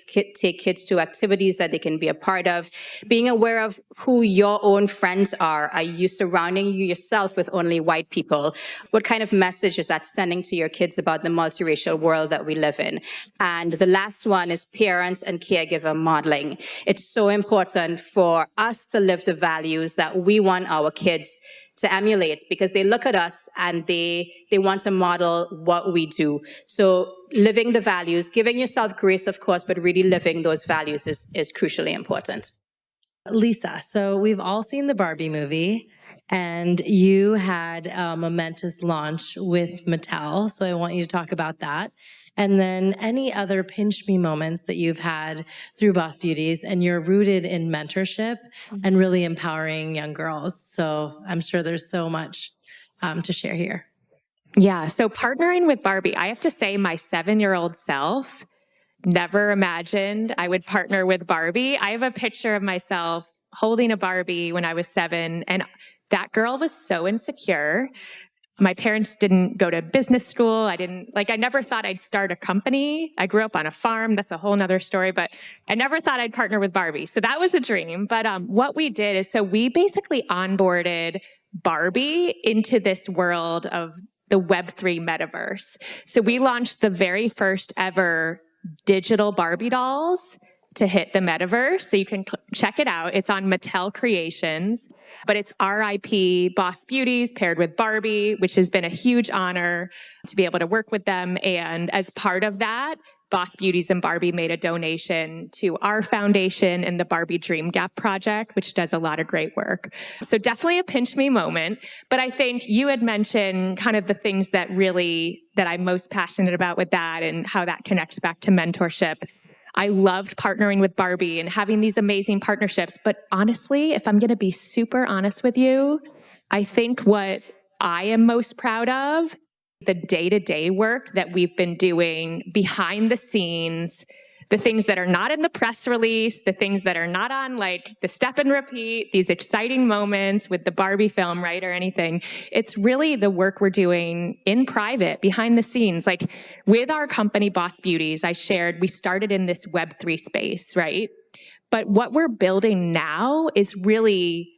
kids to, activities that they can be a part of. Being aware of who your own friends are. Are you surrounding yourself with only white people? What kind of message is that sending to your kids about the multiracial world that we live in? And the last one is parents and caregiver modeling. It's so important for us to live the values that we want our kids to emulate, because they look at us and they want to model what we do. So living the values, giving yourself grace, of course, but really living those values is crucially important. Lisa, so we've all seen the Barbie movie, and you had a momentous launch with Mattel. So I want you to talk about that. And then any other pinch me moments that you've had through Boss Beauties, and you're rooted in mentorship and really empowering young girls. So I'm sure there's so much to share here. Yeah, so partnering with Barbie, I have to say my 7-year-old self never imagined I would partner with Barbie. I have a picture of myself holding a Barbie when I was 7, and that girl was so insecure. My parents didn't go to business school. I never thought I'd start a company. I grew up on a farm. That's a whole nother story, but I never thought I'd partner with Barbie. So that was a dream. But what we did is, so we basically onboarded Barbie into this world of the Web3 metaverse. So we launched the very first ever digital Barbie dolls to hit the metaverse. So you can check it out. It's on Mattel Creations, but it's RIP Boss Beauties paired with Barbie, which has been a huge honor to be able to work with them. And as part of that, Boss Beauties and Barbie made a donation to our foundation and the Barbie Dream Gap Project, which does a lot of great work. So definitely a pinch me moment. But I think you had mentioned kind of the things that I'm most passionate about with that and how that connects back to mentorship. I loved partnering with Barbie and having these amazing partnerships. But honestly, if I'm going to be super honest with you, I think what I am most proud of, the day-to-day work that we've been doing behind the scenes, the things that are not in the press release, the things that are not on like the step and repeat, these exciting moments with the Barbie film, right, or anything. It's really the work we're doing in private, behind the scenes. Like with our company, Boss Beauties, I shared, we started in this Web3 space, right? But what we're building now is really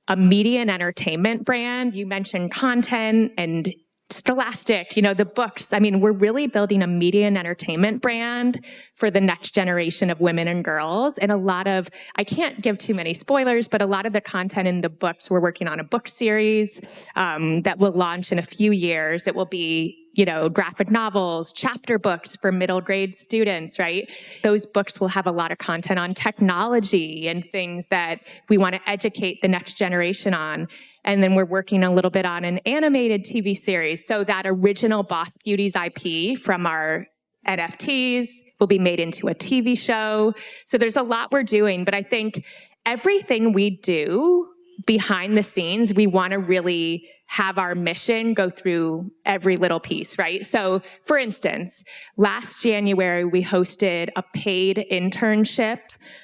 a media and entertainment brand. You mentioned content and Scholastic, the books. I mean, we're really building a media and entertainment brand for the next generation of women and girls. And I can't give too many spoilers, but a lot of the content in the books, we're working on a book series that will launch in a few years. It will be graphic novels, chapter books for middle grade students, right? Those books will have a lot of content on technology and things that we want to educate the next generation on. And then we're working a little bit on an animated TV series. So that original Boss Beauties IP from our NFTs will be made into a TV show. So there's a lot we're doing, but I think everything we do behind the scenes, we want to really have our mission go through every little piece, right? So for instance, last January, we hosted a paid internship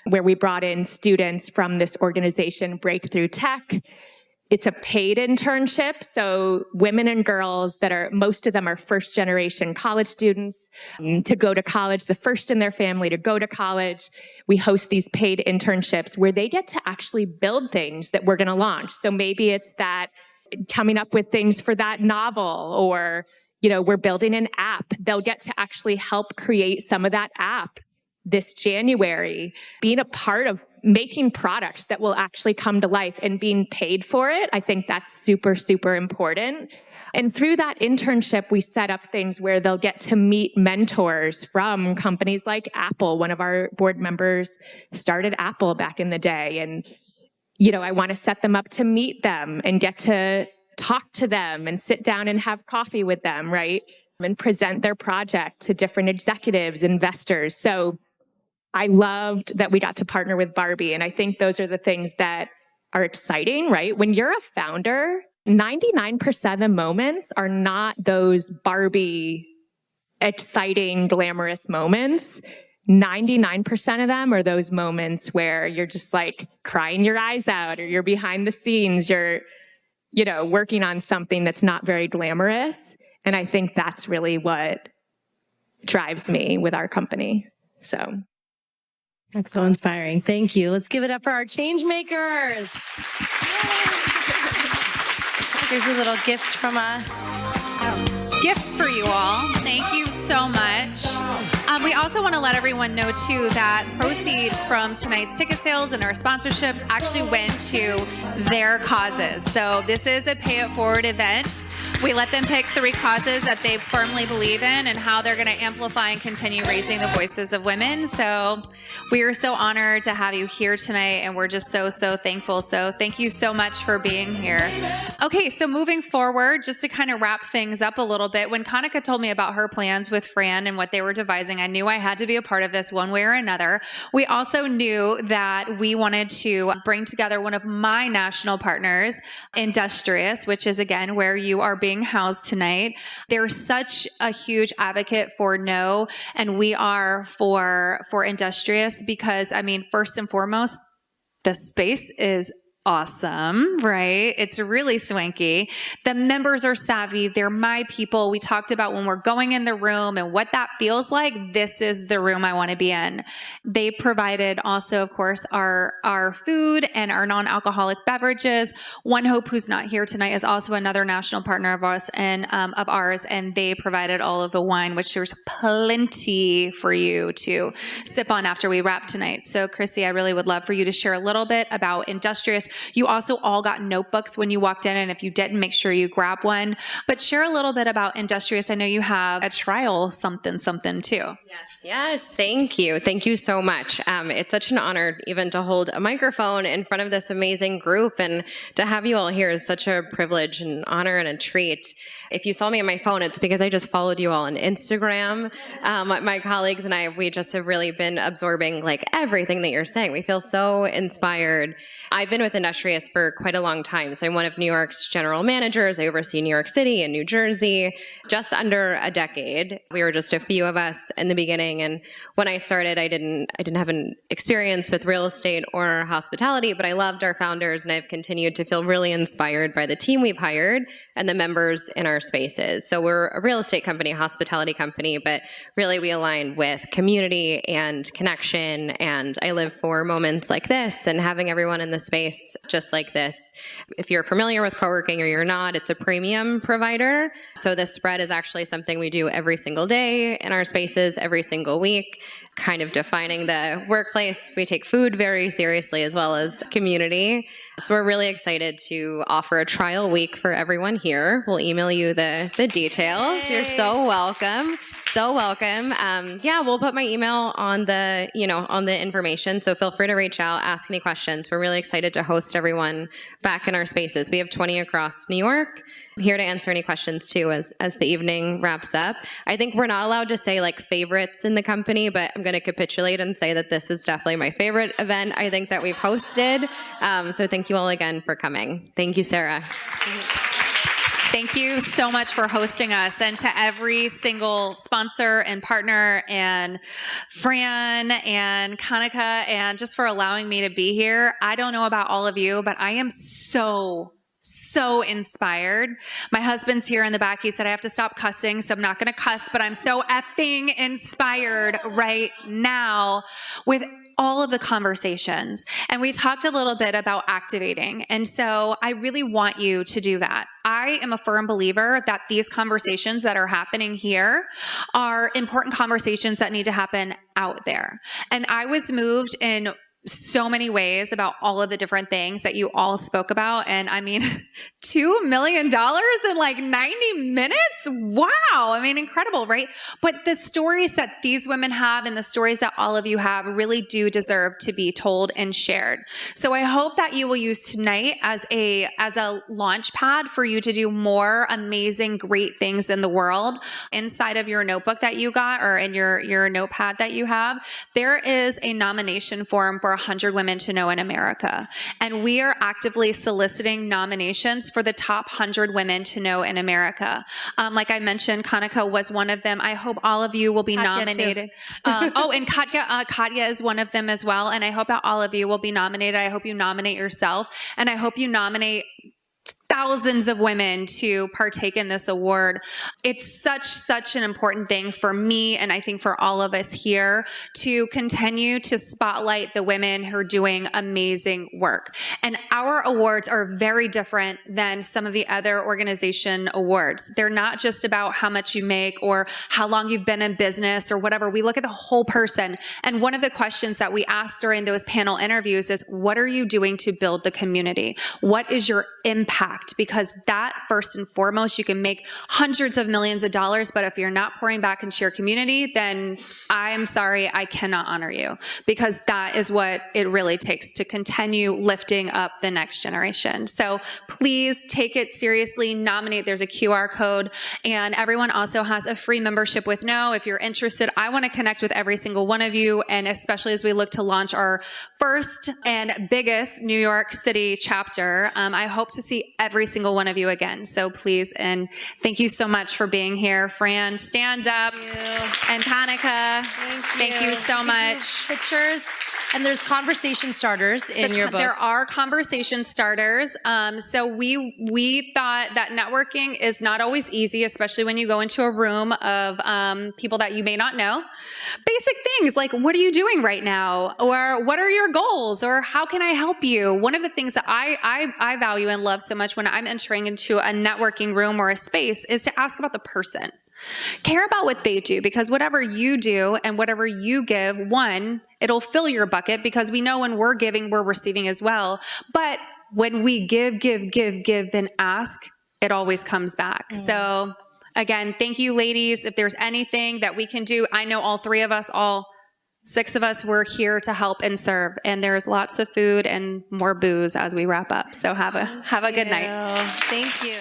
where we brought in students from this organization, Breakthrough Tech. It's a paid internship, so women and girls most of them are first generation college students to go to college, the first in their family to go to college. We host these paid internships where they get to actually build things that we're going to launch. So maybe it's that coming up with things for that novel, or, we're building an app. They'll get to actually help create some of that app this January, being a part of making products that will actually come to life and being paid for it. I think that's super, super important. And through that internship, we set up things where they'll get to meet mentors from companies like Apple. One of our board members started Apple back in the day. And, I want to set them up to meet them and get to talk to them and sit down and have coffee with them, right? And present their project to different executives, investors. So I loved that we got to partner with Barbie. And I think those are the things that are exciting, right? When you're a founder, 99% of the moments are not those Barbie exciting, glamorous moments. 99% of them are those moments where you're just like crying your eyes out, or you're behind the scenes, you're, working on something that's not very glamorous. And I think that's really what drives me with our company. So. That's so inspiring. Thank you. Let's give it up for our Changemakers. Here's a little gift from us. Gifts for you all. Thank you so much. We also want to let everyone know, too, that proceeds from tonight's ticket sales and our sponsorships actually went to their causes. So this is a pay it forward event. We let them pick 3 causes that they firmly believe in and how they're going to amplify and continue raising the voices of women. So we are so honored to have you here tonight, and we're just so, so thankful. So thank you so much for being here. Okay, so moving forward, just to kind of wrap things up a little bit, when Kanika told me about her plans with Fran and what they were devising, I knew I had to be a part of this one way or another. We also knew that we wanted to bring together one of my national partners, Industrious, which is, again, where you are being housed tonight. They're such a huge advocate for no, and we are for Industrious because, first and foremost, the space is awesome, right? It's really swanky. The members are savvy. They're my people. We talked about when we're going in the room and what that feels like. This is the room I want to be in. They provided also, of course, our food and our non-alcoholic beverages. One Hope, who's not here tonight, is also another national partner of us and of ours, and they provided all of the wine, which there's plenty for you to sip on after we wrap tonight. So, Chrissy, I really would love for you to share a little bit about Industrious. You also all got notebooks when you walked in, and if you didn't, make sure you grab one. But share a little bit about Industrious. I know you have a trial something too. Yes. Thank you. Thank you so much. It's such an honor even to hold a microphone in front of this amazing group, and to have you all here is such a privilege and honor and a treat. If you saw me on my phone, it's because I just followed you all on Instagram. My colleagues and I, we just have really been absorbing everything that you're saying. We feel so inspired. I've been with Industrious for quite a long time. So I'm one of New York's general managers. I oversee New York City and New Jersey, just under a decade. We were just a few of us in the beginning. And when I started, I didn't have an experience with real estate or hospitality, but I loved our founders, and I've continued to feel really inspired by the team we've hired and the members in our spaces. So we're a real estate company, hospitality company, but really we align with community and connection. And I live for moments like this and having everyone in the space just like this. If you're familiar with co-working or you're not, it's a premium provider. So this spread is actually something we do every single day in our spaces, every single week, kind of defining the workplace. We take food very seriously as well as community. So we're really excited to offer a trial week for everyone here. We'll email you the details. Yay. You're so welcome. so welcome. We'll put my email on the, on the information. So feel free to reach out, ask any questions. We're really excited to host everyone back in our spaces. We have 20 across New York. I'm here to answer any questions too as the evening wraps up. I think we're not allowed to say like favorites in the company, but I'm going to capitulate and say that this is definitely my favorite event I think that we've hosted. So thank you all again for coming. Thank you, Sarah. Thank you so much for hosting us, and to every single sponsor and partner and Fran and Kanika, and just for allowing me to be here. I don't know about all of you, but I am so inspired. My husband's here in the back. He said I have to stop cussing, so I'm not going to cuss, but I'm so effing inspired right now with all of the conversations. And we talked a little bit about activating. And so I really want you to do that. I am a firm believer that these conversations that are happening here are important conversations that need to happen out there. And I was moved in so many ways about all of the different things that you all spoke about. And I mean, $2 million in like 90 minutes? Wow. I mean, incredible, right? But the stories that these women have and the stories that all of you have really do deserve to be told and shared. So I hope that you will use tonight as a launch pad for you to do more amazing, great things in the world. Inside of your notebook that you got, or in your notepad that you have, there is a nomination form for 100 women to know in America. And we are actively soliciting nominations for the top 100 women to know in America. Like I mentioned, Kanika was one of them. I hope all of you will be nominated. And Katya is one of them as well. And I hope that all of you will be nominated. I hope you nominate yourself. And I hope you nominate thousands of women to partake in this award. It's such an important thing for me, and I think for all of us here, to continue to spotlight the women who are doing amazing work. And our awards are very different than some of the other organization awards. They're not just about how much you make or how long you've been in business or whatever. We look at the whole person. And one of the questions that we asked during those panel interviews is, what are you doing to build the community? What is your impact? Because that, first and foremost, you can make hundreds of millions of dollars, but if you're not pouring back into your community, then I'm sorry, I cannot honor you, because that is what it really takes to continue lifting up the next generation. So please take it seriously, nominate. There's a QR code, and everyone also has a free membership with No. If you're interested, I want to connect with every single one of you, and especially as we look to launch our first and biggest New York City chapter, I hope to see every single one of you again. So please, and thank you so much for being here. Fran, stand up. And Kanika, thank you so much. Pictures. And there's conversation starters in your book. There are conversation starters. So we thought that networking is not always easy, especially when you go into a room of people that you may not know. Basic things like, what are you doing right now? Or what are your goals? Or how can I help you? One of the things that I value and love so much when I'm entering into a networking room or a space is to ask about the person. Care about what they do, because whatever you do and whatever you give, one, it'll fill your bucket, because we know when we're giving, we're receiving as well. But when we give, then ask, it always comes back. So again, thank you, ladies. If there's anything that we can do, I know all three of us, all 6 of us, we're here to help and serve. And there's lots of food and more booze as we wrap up. So have a good night. Thank you.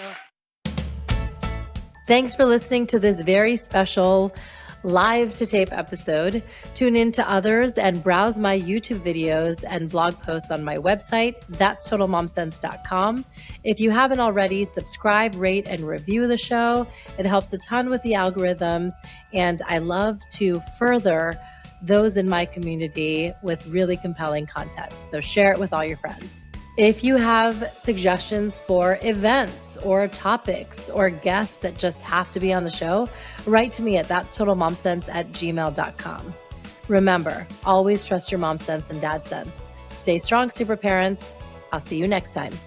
Thanks for listening to this very special live to tape episode. Tune in to others and browse my YouTube videos and blog posts on my website, that'stotalmomsense.com. If you haven't already, subscribe, rate, and review the show. It helps a ton with the algorithms, and I love to further those in my community with really compelling content. So share it with all your friends. If you have suggestions for events or topics or guests that just have to be on the show, write to me at that'stotalmomsense@gmail.com. Remember, always trust your mom sense and dad sense. Stay strong, super parents. I'll see you next time.